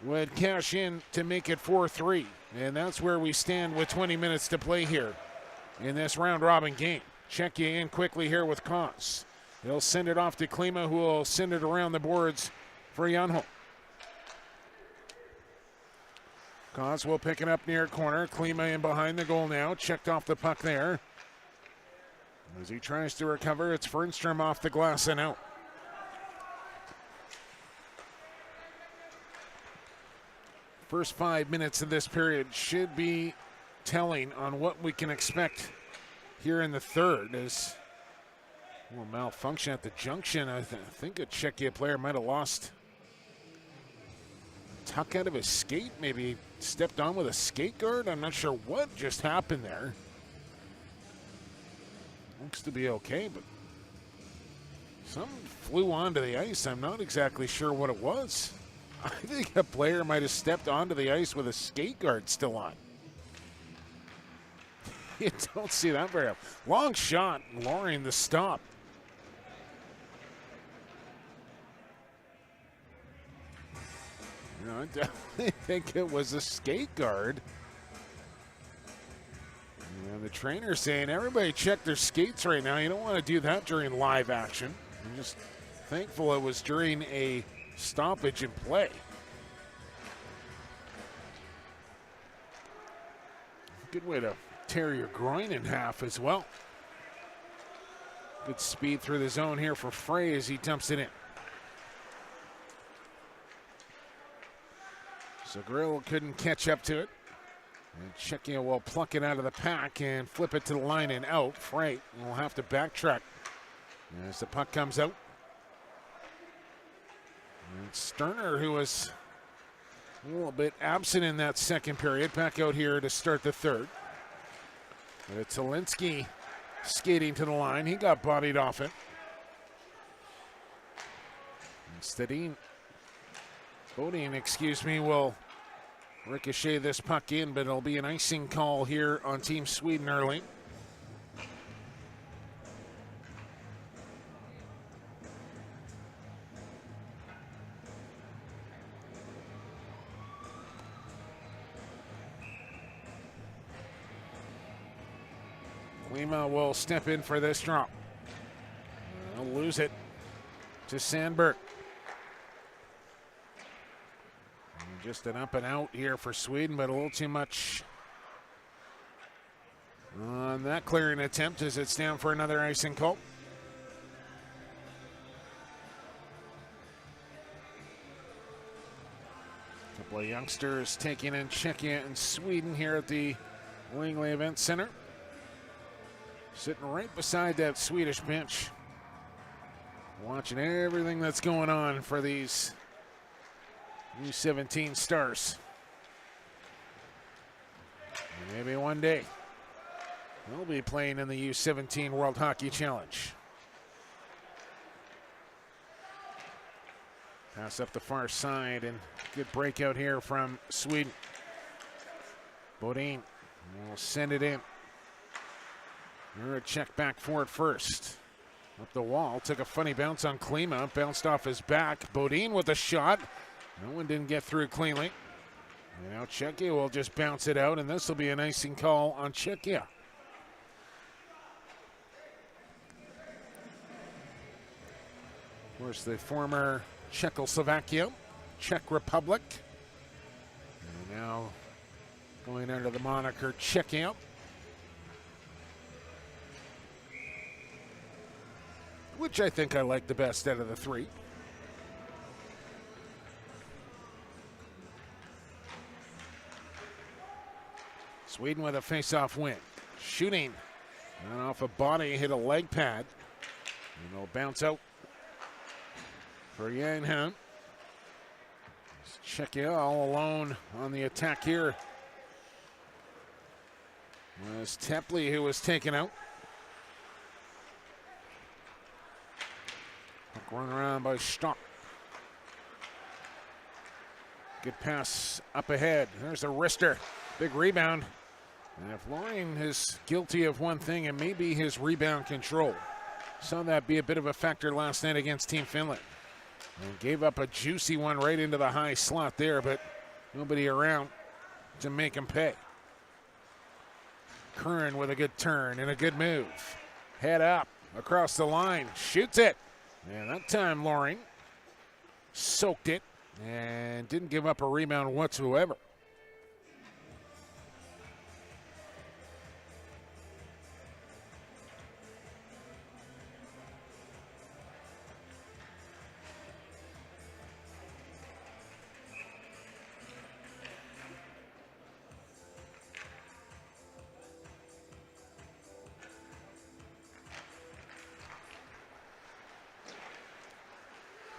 would cash in to make it 4-3. And that's where we stand with 20 minutes to play here in this round-robin game. Tchéquie in quickly here with Kos. He'll send it off to Klima, who will send it around the boards for Janholm. Kos will pick it up near corner. Klima in behind the goal now. Checked off the puck there. As he tries to recover, it's Fernstrom off the glass and out. First 5 minutes of this period should be telling on what we can expect here in the third. As a little malfunction at the junction. I think a Czechia player might have lost a tuck out of his skate. Maybe stepped on with a skate guard. I'm not sure what just happened there. Looks to be okay, but something flew onto the ice. I'm not exactly sure what it was. I think a player might have stepped onto the ice with a skate guard still on. You don't see that very often. Long shot, lowering the stop. I definitely think it was a skate guard. And the trainer's saying, everybody check their skates right now. You don't want to do that during live action. I'm just thankful it was during a stoppage in play. Good way to tear your groin in half as well. Good speed through the zone here for Frey as he dumps it in. So Grill couldn't catch up to it. And Czechia will pluck it out of the pack and flip it to the line and out. Frey will have to backtrack as the puck comes out. And Sterner, who was a little bit absent in that second period, back out here to start the third. But it's Zielinski skating to the line. He got bodied off it. And Bodine, will ricochet this puck in, but it'll be an icing call here on Team Sweden early. Klima will step in for this drop. He'll lose it to Sandberg. Just an up and out here for Sweden, but a little too much on that clearing attempt as it's down for another icing call. A couple of youngsters taking in Czechia and Sweden here at the Langley Events Centre. Sitting right beside that Swedish bench, watching everything that's going on for these U17 stars. Maybe one day they'll be playing in the U17 World Hockey Challenge. Pass up the far side and good breakout here from Sweden. Bodine will send it in. They're a check back for it first. Up the wall, took a funny bounce on Klima, bounced off his back. Bodine with a shot. No one didn't get through cleanly. And now Czechia will just bounce it out, and this will be an icing call on Czechia. Of course, the former Czechoslovakia, Czech Republic. And now going under the moniker Czechia. Which I think I like the best out of the three. Sweden with a face-off win. Shooting. And off a body, hit a leg pad. And it'll bounce out for Janholm. Czechia all alone on the attack here. It was Tepley who was taken out. Run around by Stock. Good pass up ahead. There's a wrister. Big rebound. And if Loring is guilty of one thing, it may be his rebound control. Saw that be a bit of a factor last night against Team Finland. And gave up a juicy one right into the high slot there, but nobody around to make him pay. Curran with a good turn and a good move. Head up, across the line, shoots it. And that time Loring soaked it and didn't give up a rebound whatsoever.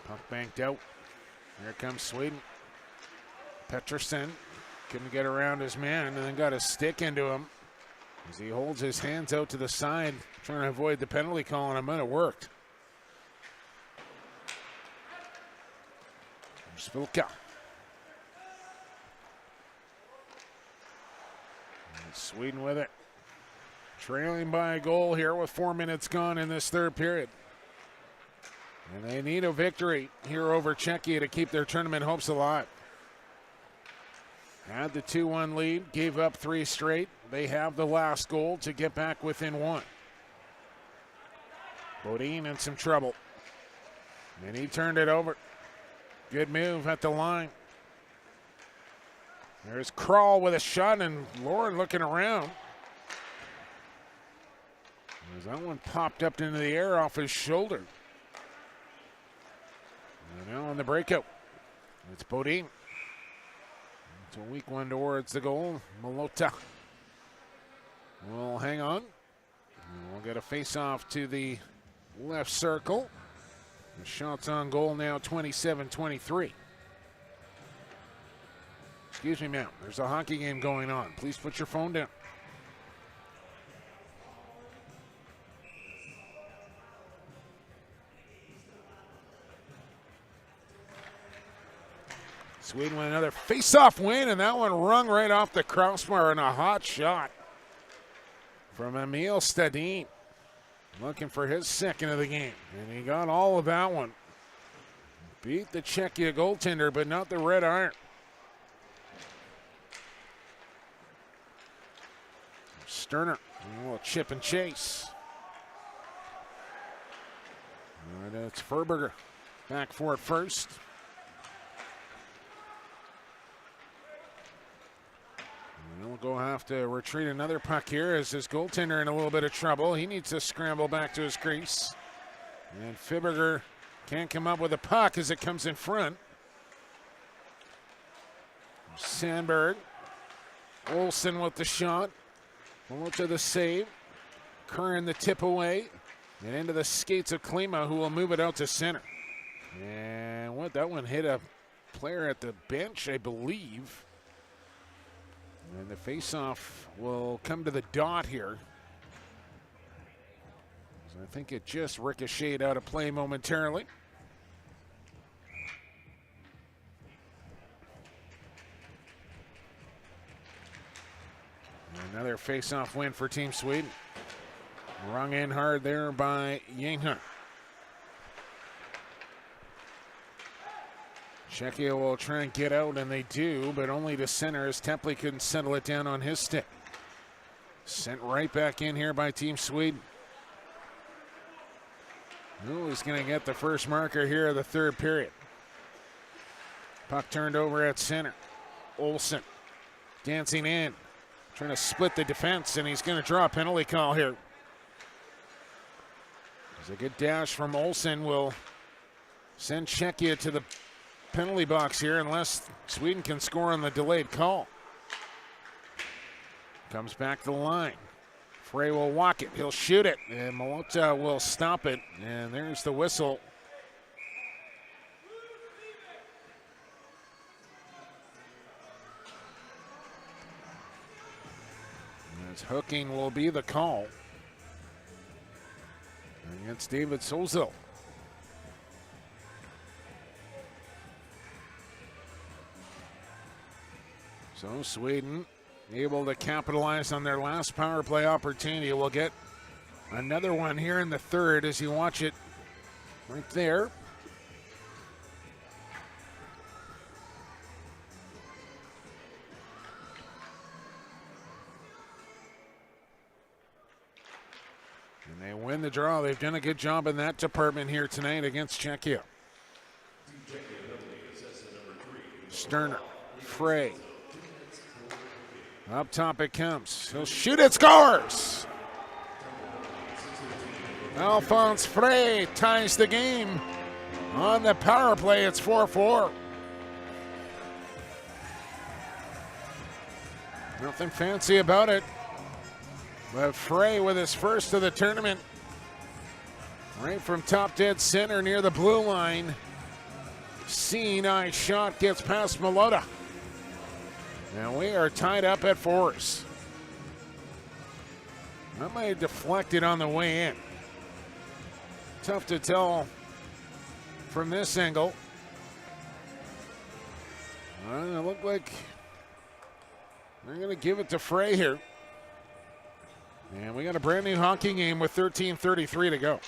Puck banked out. Here comes Sweden. Pettersson couldn't get around his man and then got a stick into him as he holds his hands out to the side, trying to avoid the penalty call, and it might have worked. Spilka. Sweden with it. Trailing by a goal here with 4 minutes gone in this third period. And they need a victory here over Czechia to keep their tournament hopes alive. Had the 2-1 lead, gave up 3 straight. They have the last goal to get back within 1. Bodine in some trouble. And he turned it over. Good move at the line. There's Kroll with a shot, and Lauren looking around. As that one popped up into the air off his shoulder. And now on the breakout, it's Bodine. It's a weak one towards the goal. Malota will hang on. And we'll get a face-off to the left circle. The shots on goal now 27-23. Excuse me, ma'am. There's a hockey game going on. Please put your phone down. Sweden with another face-off win, and that one rung right off the crossbar, and a hot shot from Emil Stadin. Looking for his second of the game, and he got all of that one. Beat the Czechia goaltender, but not the Red Iron. Sterner, a little chip and chase. And it's Furberger back for it first. And we'll go have to retreat another puck here as his goaltender in a little bit of trouble. He needs to scramble back to his crease. And Fibberger can't come up with a puck as it comes in front. Sandberg. Olsen with the shot. Malota the save. Curran the tip away. And into the skates of Klima, who will move it out to center. And what, that one hit a player at the bench, I believe. And the face-off will come to the dot here. So I think it just ricocheted out of play momentarily. Another face-off win for Team Sweden. Rung in hard there by Yinghut. Czechia will try and get out, and they do, but only to center as Tepley couldn't settle it down on his stick. Sent right back in here by Team Sweden. Who's going to get the first marker here of the third period? Puck turned over at center. Olsen dancing in, trying to split the defense, and he's going to draw a penalty call here. There's a good dash from Olsen, will send Czechia to the penalty box here unless Sweden can score on the delayed call. Comes back to the line. Frey will walk it. He'll shoot it, and Malota will stop it. And there's the whistle. As hooking will be the call against David Solzil. So Sweden able to capitalize on their last power play opportunity. We'll get another one here in the third as you watch it right there. They win the draw. They've done a good job in that department here tonight against Czechia. Sterner, Frey. Up top it comes. He'll shoot, it scores! Alphonse Frey ties the game. On the power play, it's 4-4. Nothing fancy about it. But Frey with his first of the tournament. Right from top dead center near the blue line. Seeing eye shot gets past Malota. And we are tied up at fours. That might have deflected on the way in. Tough to tell from this angle. It looked like they're going to give it to Frey here. And we got a brand new hockey game with 13:33 to go.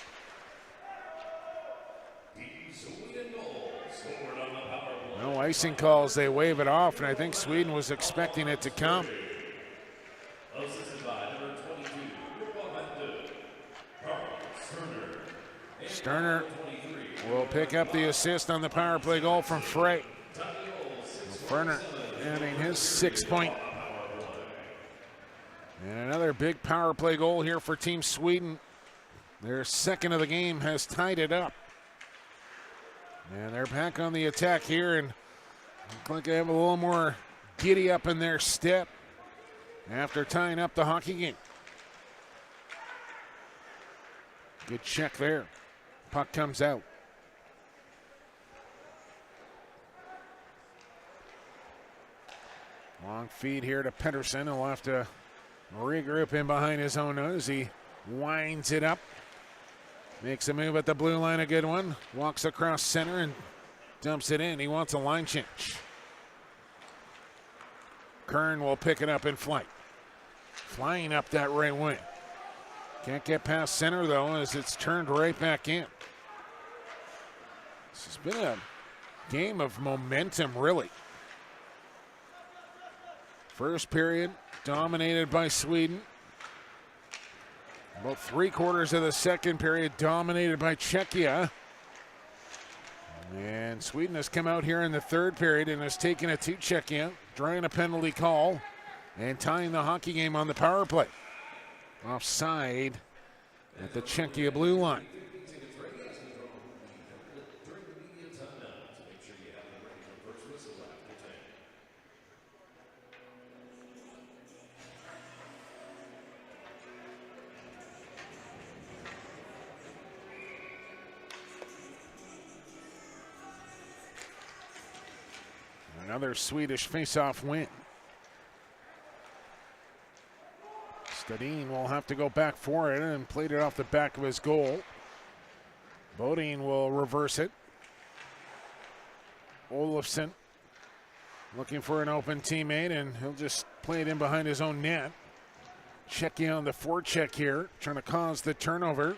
No icing calls, they wave it off, and I think Sweden was expecting it to come. Sterner will pick up the assist on the power play goal from Frey. Ferner adding his 6 point. And another big power play goal here for Team Sweden. Their second of the game has tied it up. And they're back on the attack here, and look like they have a little more giddy up in their step after tying up the hockey game. Good check there. Puck comes out. Long feed here to Pettersson. He'll have to regroup in behind his own nose. He winds it up. Makes a move at the blue line, a good one. Walks across center and dumps it in. He wants a line change. Kern will pick it up in flight. Flying up that right wing. Can't get past center, though, as it's turned right back in. This has been a game of momentum, really. First period dominated by Sweden. About 3/4 of the second period dominated by Czechia. And Sweden has come out here in the third period and has taken it to Czechia, drawing a penalty call and tying the hockey game on the power play. Offside at the Czechia blue line. Another Swedish face-off win. Stadin will have to go back for it and played it off the back of his goal. Bodine will reverse it. Olofsson looking for an open teammate, and he'll just play it in behind his own net. Czechia on the forecheck here, trying to cause the turnover.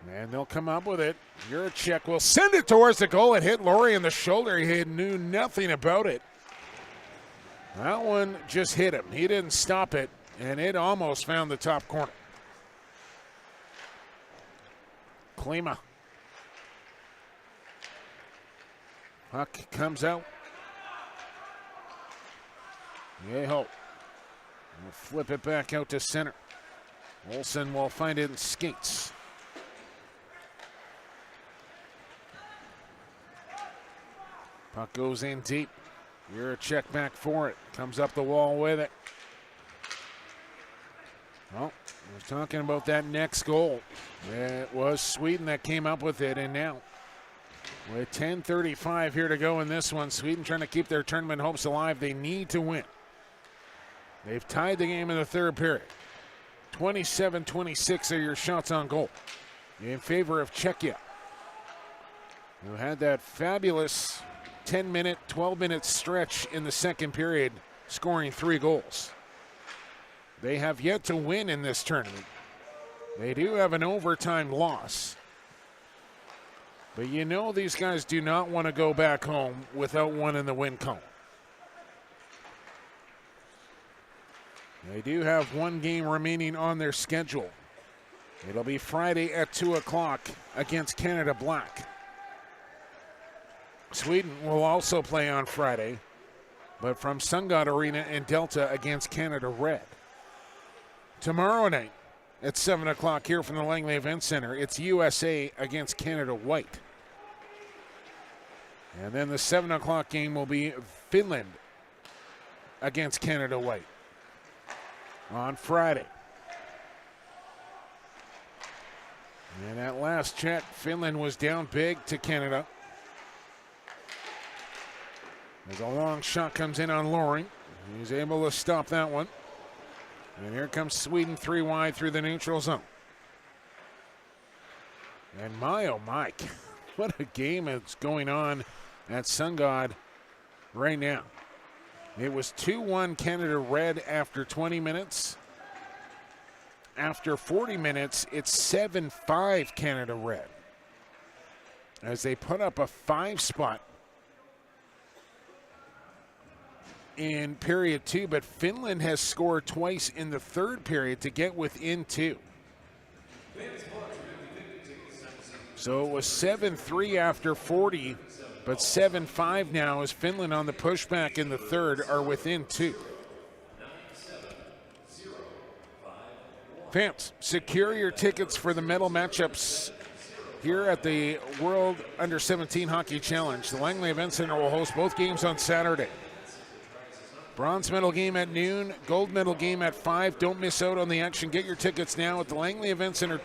And they'll come up with it. Juracek will send it towards the goal. It hit Laurie in the shoulder. He knew nothing about it. That one just hit him. He didn't stop it, and it almost found the top corner. Klima. Puck comes out. Yeho will flip it back out to center. Olsen will find it in skates. Puck goes in deep. Juracek back for it. Comes up the wall with it. Well, we're talking about that next goal. It was Sweden that came up with it, and now with 10:35 here to go in this one, Sweden trying to keep their tournament hopes alive. They need to win. They've tied the game in the third period. 27-26 are your shots on goal in favor of Czechia, who had that fabulous 10-minute, 12-minute stretch in the second period, scoring 3 goals. They have yet to win in this tournament. They do have an overtime loss. But you know these guys do not want to go back home without one in the win column. They do have one game remaining on their schedule. It'll be Friday at 2 o'clock against Canada Black. Sweden will also play on Friday, but from Sungod Arena in Delta against Canada Red. Tomorrow night at 7 o'clock here from the Langley Events Centre, it's USA against Canada White. And then the 7 o'clock game will be Finland against Canada White on Friday. And at last check, Finland was down big to Canada. As a long shot comes in on Loring. He's able to stop that one. And here comes Sweden 3 wide through the neutral zone. And my, oh my, what a game is going on at Sungod right now. It was 2-1 Canada Red after 20 minutes. After 40 minutes, it's 7-5 Canada Red, as they put up a 5-spot in period 2, but Finland has scored twice in the third period to get within 2. So it was 7-3 after 40, but 7-5 now as Finland on the pushback in the third are within 2. Fans, secure your tickets for the medal matchups here at the World Under-17 Hockey Challenge. The Langley Events Centre will host both games on Saturday. Bronze medal game at noon, gold medal game at 5. Don't miss out on the action. Get your tickets now at the Langley Events Centre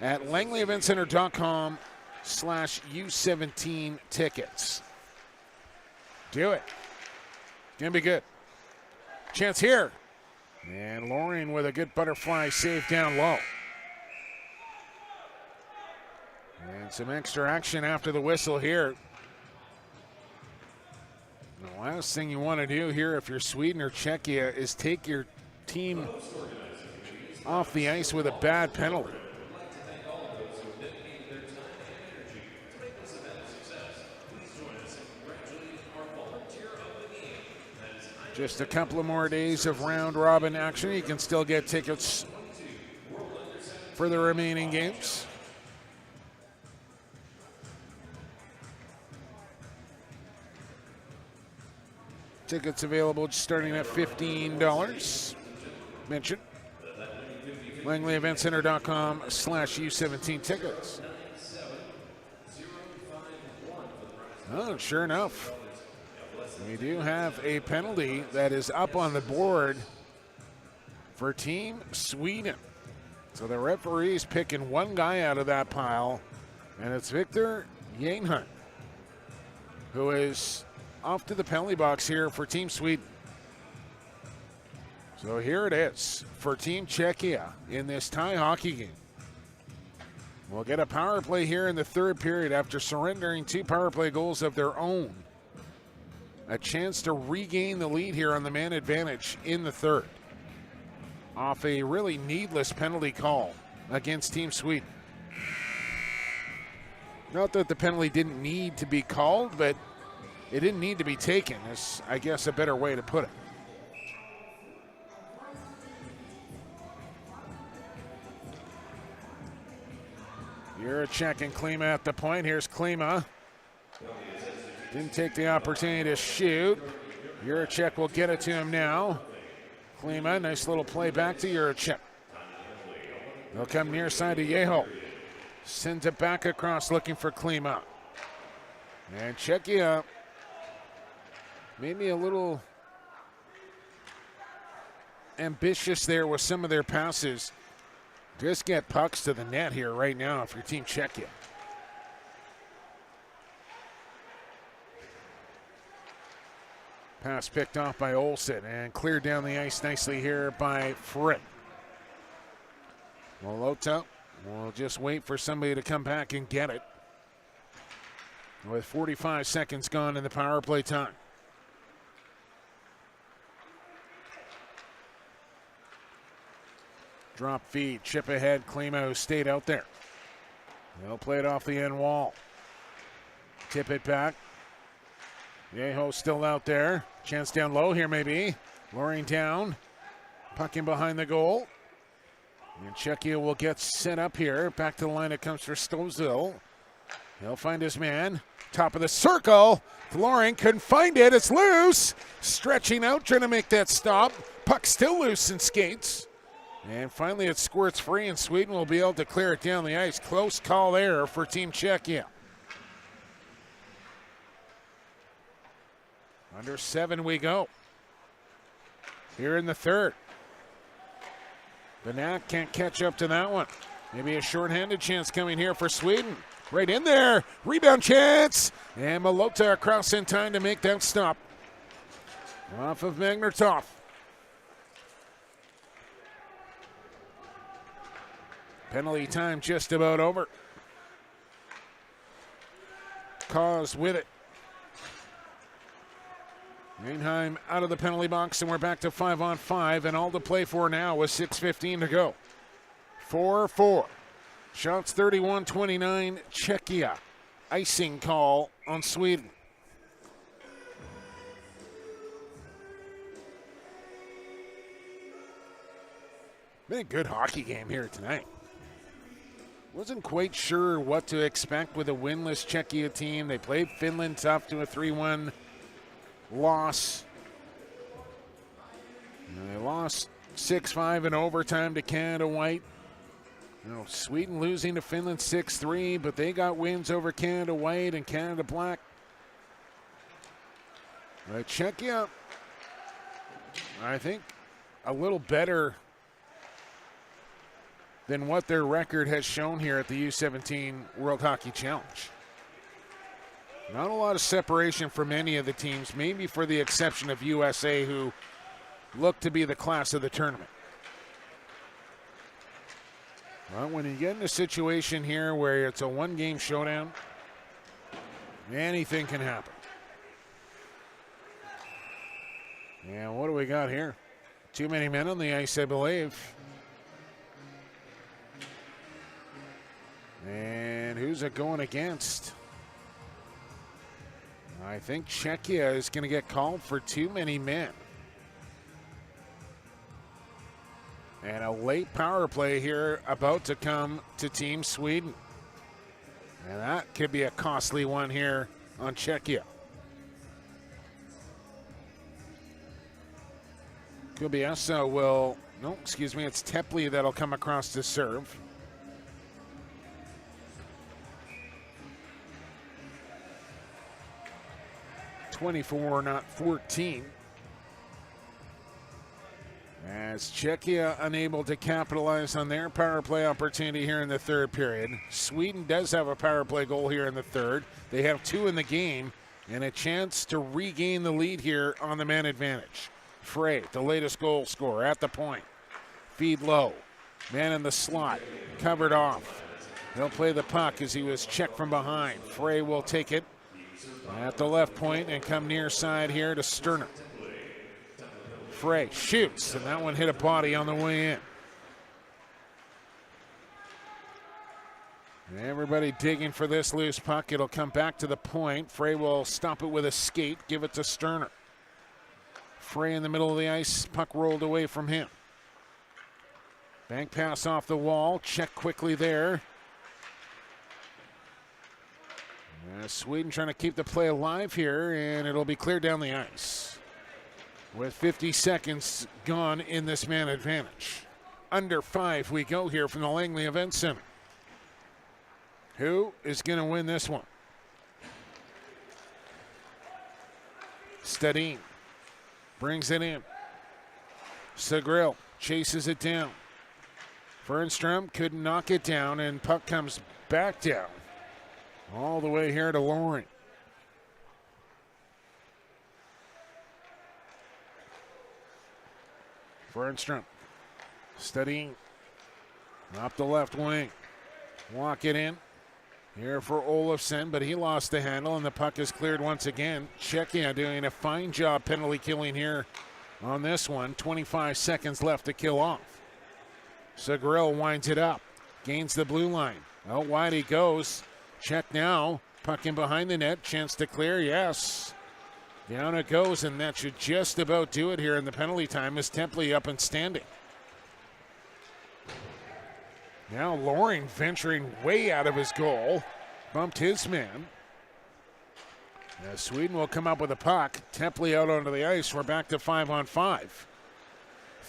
at langleyeventcentre.com/U17 tickets. Do it. It's going to be good. Chance here. And Loring with a good butterfly save down low. And some extra action after the whistle here. The last thing you want to do here if you're Sweden or Czechia is take your team off the ice with a bad penalty. Just a couple of more days of round robin action. You can still get tickets for the remaining games. Tickets available starting at $15. Mention LangleyEventCenter.com/U17 tickets. Oh, sure enough. We do have a penalty that is up on the board for Team Sweden. So the referee's picking one guy out of that pile, and it's Victor Janhunt, who is off to the penalty box here for Team Sweden. So here it is for Team Czechia in this tie hockey game. We'll get a power play here in the third period after surrendering 2 power play goals of their own. A chance to regain the lead here on the man advantage in the third, off a really needless penalty call against Team Sweden. Not that the penalty didn't need to be called, but it didn't need to be taken, is I guess a better way to put it. Juracek and Klima at the point. Here's Klima. Didn't take the opportunity to shoot. Juracek will get it to him now. Klima, nice little play back to Juracek. They'll come near side to Yeho. Sends it back across looking for Klima. And Czechia maybe a little ambitious there with some of their passes. Just get pucks to the net here right now for Team Czechia. Pass picked off by Olsen and cleared down the ice nicely here by Frick. Molota will just wait for somebody to come back and get it, with 45 seconds gone in the power play time. Drop feed, chip ahead, Klima, who stayed out there. They'll play it off the end wall. Tip it back. Yeho still out there. Chance down low here maybe. Loring down. Puck in behind the goal. And Czechia will get set up here. Back to the line it comes for Stozil. He'll find his man. Top of the circle. Florin couldn't find it. It's loose. Stretching out, trying to make that stop. Puck still loose in skates. And finally it squirts free, and Sweden will be able to clear it down the ice. Close call there for Team Czechia. Under 7 we go. Here in the third. Benak can't catch up to that one. Maybe a shorthanded chance coming here for Sweden. Right in there. Rebound chance. And Malota across in time to make that stop. Off of Magnartov. Penalty time just about over. Cause with it. Mainheim out of the penalty box, and we're back to 5-on-5, and all to play for now with 6:15 to go. 4-4. Shots 31-29, Czechia. Icing call on Sweden. Been a good hockey game here tonight. Wasn't quite sure what to expect with a winless Czechia team. They played Finland tough to a 3-1 loss. And they lost 6-5 in overtime to Canada White. You know, Sweden losing to Finland 6-3, but they got wins over Canada White and Canada Black. But Czechia, I think, a little better than what their record has shown here at the U17 World Hockey Challenge. Not a lot of separation from any of the teams, maybe for the exception of USA, who look to be the class of the tournament. Well, when you get in a situation here where it's a one-game showdown, anything can happen. And what do we got here? Too many men on the ice, I believe. And who's it going against? I think Czechia is going to get called for too many men. And a late power play here about to come to Team Sweden. And that could be a costly one here on Czechia. Kubiesa will, no, excuse me, it's Tepley that'll come across to serve. .24, not 14. As Czechia unable to capitalize on their power play opportunity here in the third period. Sweden does have a power play goal here in the third. They have 2 in the game and a chance to regain the lead here on the man advantage. Frey, the latest goal scorer at the point. Feed low. Man in the slot. Covered off. He'll play the puck as he was checked from behind. Frey will take it at the left point and come near side here to Sterner. Frey shoots, and that one hit a body on the way in. And everybody digging for this loose puck. It'll come back to the point. Frey will stop it with a skate, give it to Sterner. Frey in the middle of the ice, puck rolled away from him. Bank pass off the wall, check quickly there. Sweden trying to keep the play alive here, and it'll be cleared down the ice. With 50 seconds gone in this man advantage. Under 5 we go here from the Langley Events Centre. Who is going to win this one? Stadin brings it in. Segril chases it down. Fernstrom could knock it down, and puck comes back down. All the way here to Loring. Fernstrom. Stadin. Up the left wing. Walk it in. Here for Olofsson, but he lost the handle, and the puck is cleared once again. Czechia doing a fine job penalty killing here on this one. 25 seconds left to kill off. Segril winds it up. Gains the blue line. Out wide he goes. Check now. Puck in behind the net. Chance to clear. Yes. Down it goes, and that should just about do it here in the penalty time as Templey up and standing. Now Loring venturing way out of his goal. Bumped his man. Now Sweden will come up with a puck. Tepley out onto the ice. We're back to 5-on-5.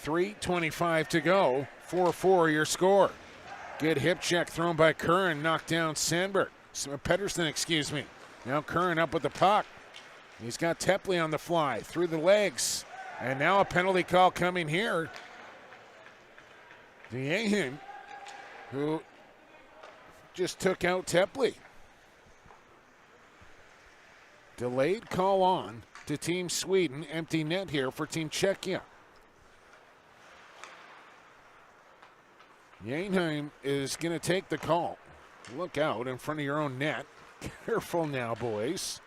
3:25 to go. 4-4 your score. Good hip check thrown by Curran. Knocked down Sandberg. Pedersen, excuse me. Now Curran up with the puck. He's got Tepley on the fly. Through the legs. And now a penalty call coming here. Diehim, who just took out Tepley. Delayed call on to Team Sweden. Empty net here for Team Czechia. Diehim is going to take the call. Look out in front of your own net. Careful now, boys.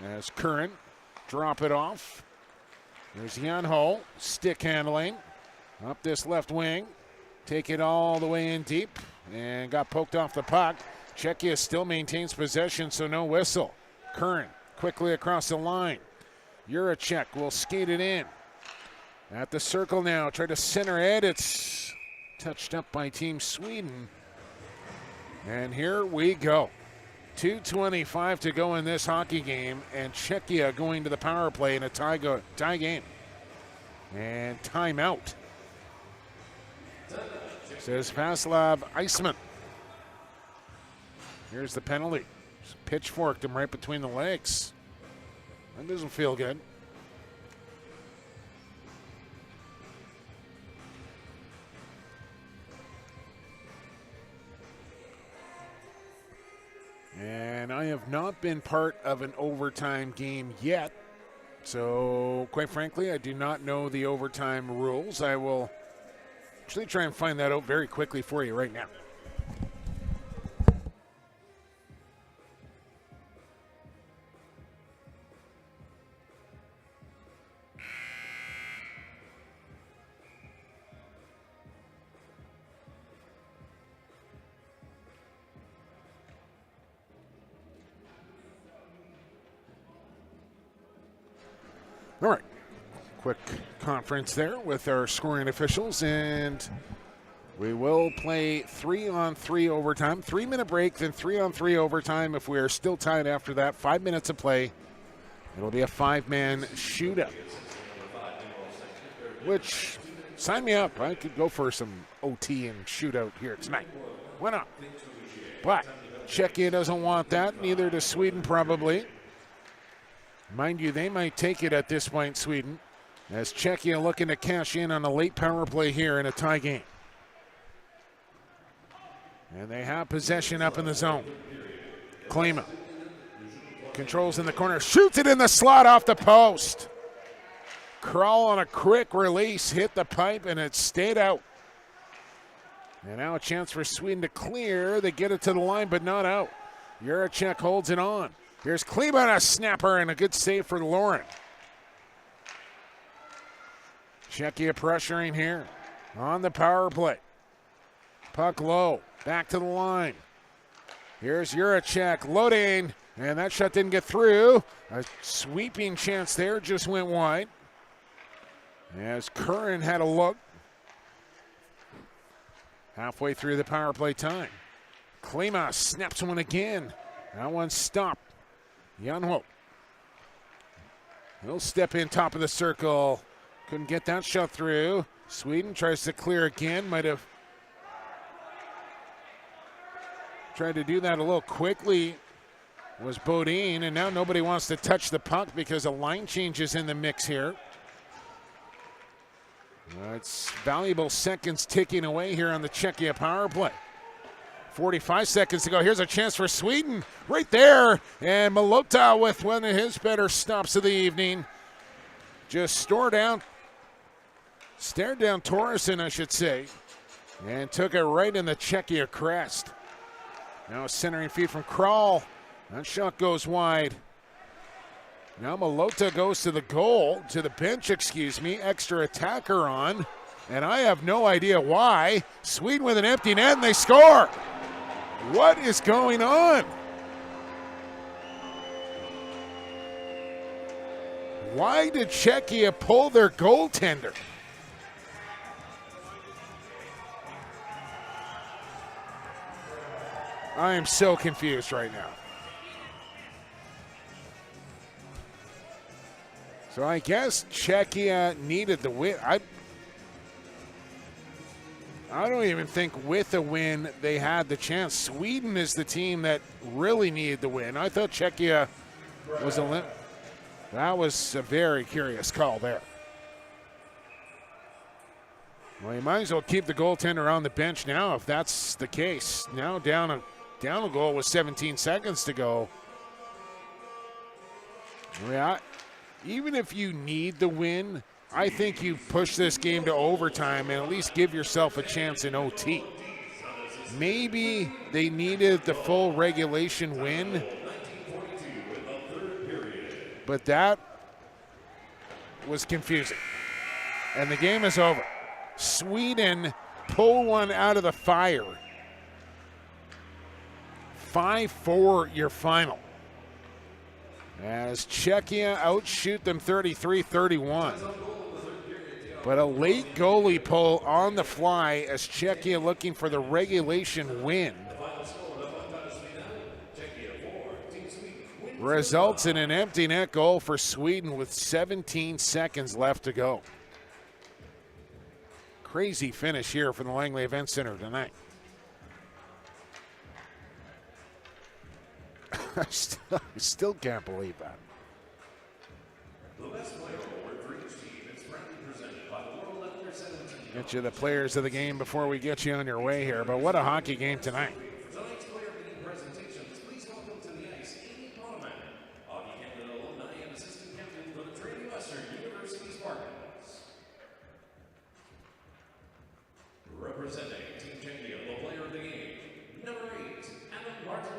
As Curran drop it off. There's Jan Ho, stick handling. Up this left wing. Take it all the way in deep. And got poked off the puck. Czechia still maintains possession, so no whistle. Curran quickly across the line. Juracek will skate it in. At the circle now, try to center it. It's touched up by Team Sweden. And here we go. 2:25 to go in this hockey game, and Czechia going to the power play in a tie game. And timeout, says Vaslav Eisman. Here's the penalty. Pitchforked him right between the legs. That doesn't feel good. And I have not been part of an overtime game yet. So, quite frankly, I do not know the overtime rules. I will actually try and find that out very quickly for you right now. All right, quick conference there with our scoring officials, and we will play 3-on-3 overtime. 3-minute break, then 3-on-3 overtime. If we are still tied after that, 5 minutes of play, it'll be a 5-man shootout. Which, sign me up. I could go for some OT and shootout here tonight. Why not? But Czechia doesn't want that. Neither does Sweden probably. Mind you, they might take it at this point, Sweden, as Czechia looking to cash in on a late power play here in a tie game. And they have possession up in the zone. Klima controls in the corner, shoots it in the slot off the post. Kral on a quick release, hit the pipe, and it stayed out. And now a chance for Sweden to clear. They get it to the line, but not out. Juracek holds it on. Here's Klima, a snapper, and a good save for Lauren. Czechia pressuring here on the power play. Puck low, back to the line. Here's Juracek loading, and that shot didn't get through. A sweeping chance there, just went wide. As Curran had a look. Halfway through the power play time. Klima snaps one again. That one stopped. Janho. He'll step in top of the circle. Couldn't get that shot through. Sweden tries to clear again. Might have tried to do that a little quickly. Was Bodine, and now nobody wants to touch the puck because a line change is in the mix here. It's valuable seconds ticking away here on the Czechia power play. 45 seconds to go. Here's a chance for Sweden right there. And Malota with one of his better stops of the evening. Just stared down Torreson, I should say, and took it right in the Czechia crest. Now a centering feed from Kral. That shot goes wide. Now Malota goes to the goal, to the bench, extra attacker on. And I have no idea why. Sweden with an empty net, and they score. What is going on? Why did Czechia pull their goaltender? I am so confused right now. So I guess Czechia needed the win. I don't even think with a win they had the chance. Sweden is the team that really needed the win. I thought Czechia was that was a very curious call there. Well, you might as well keep the goaltender on the bench now if that's the case. Now down a goal with 17 seconds to go. Yeah, even if you need the win, I think you push this game to overtime and at least give yourself a chance in OT. Maybe they needed the full regulation win, but that was confusing. And the game is over. Sweden pull one out of the fire. 5-4 your final. As Czechia outshoot them 33-31. But a late goalie pull on the fly as Czechia looking for the regulation win results in an empty net goal for Sweden with 17 seconds left to go. Crazy finish here from the Langley Events Centre tonight. I still can't believe that. Get you the players of the game before we get you on your way here, but what a hockey game tonight. Representing Team Czechia, the player of the game, number 8, Adam Martin.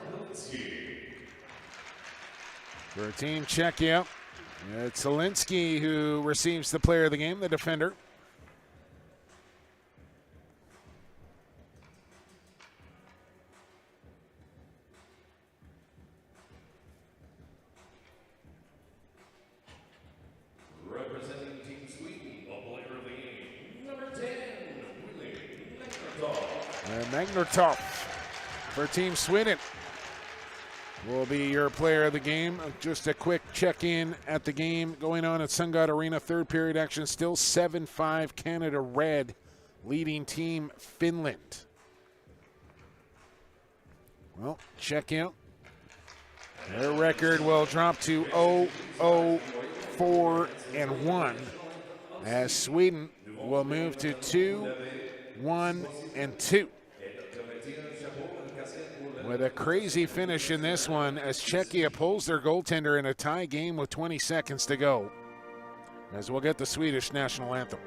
For Team Czechia, it's Zielinski who receives the player of the game, the defender. Representing Team Sweden, the player of the game, number 10, Willie Magnertoft. Magnertoft for Team Sweden will be your player of the game. Just a quick check-in at the game going on at SunGod Arena. Third period action still 7-5 Canada Red, leading Team Finland. Well, check out. Their record will drop to 0-4-1 as Sweden will move to 2-1-2. With a crazy finish in this one as Czechia pulls their goaltender in a tie game with 20 seconds to go. As we'll get the Swedish national anthem.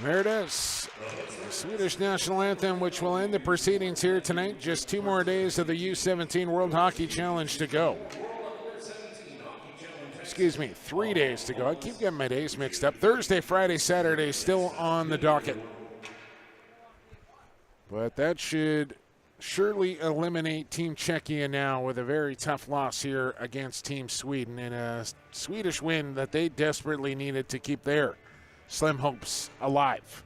There it is, the Swedish national anthem, which will end the proceedings here tonight. Just 2 more days of the U17 World Hockey Challenge to go. Excuse me, 3 days to go. I keep getting my days mixed up. Thursday, Friday, Saturday still on the docket. But that should surely eliminate Team Czechia now with a very tough loss here against Team Sweden and a Swedish win that they desperately needed to keep their slim hopes alive.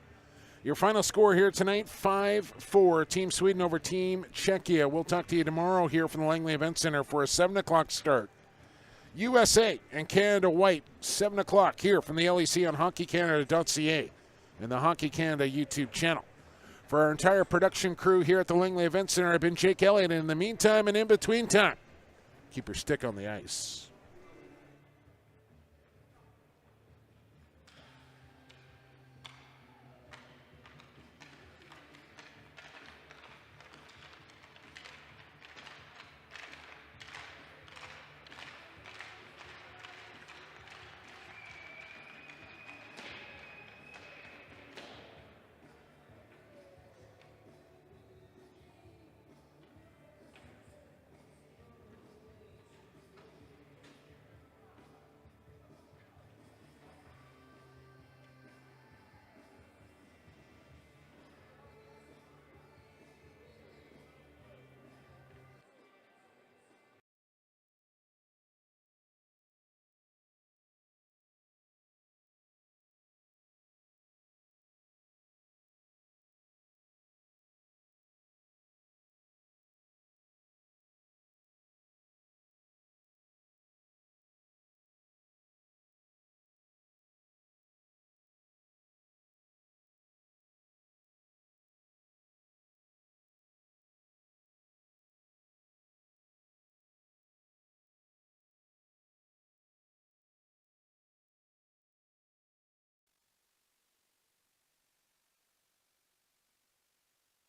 Your final score here tonight, 5-4, Team Sweden over Team Czechia. We'll talk to you tomorrow here from the Langley Events Centre for a 7 o'clock start. USA and Canada White, 7 o'clock here from the LEC on hockeycanada.ca and the Hockey Canada YouTube channel. For our entire production crew here at the Langley Events Centre, I've been Jake Elliott. In the meantime and in between time, keep your stick on the ice.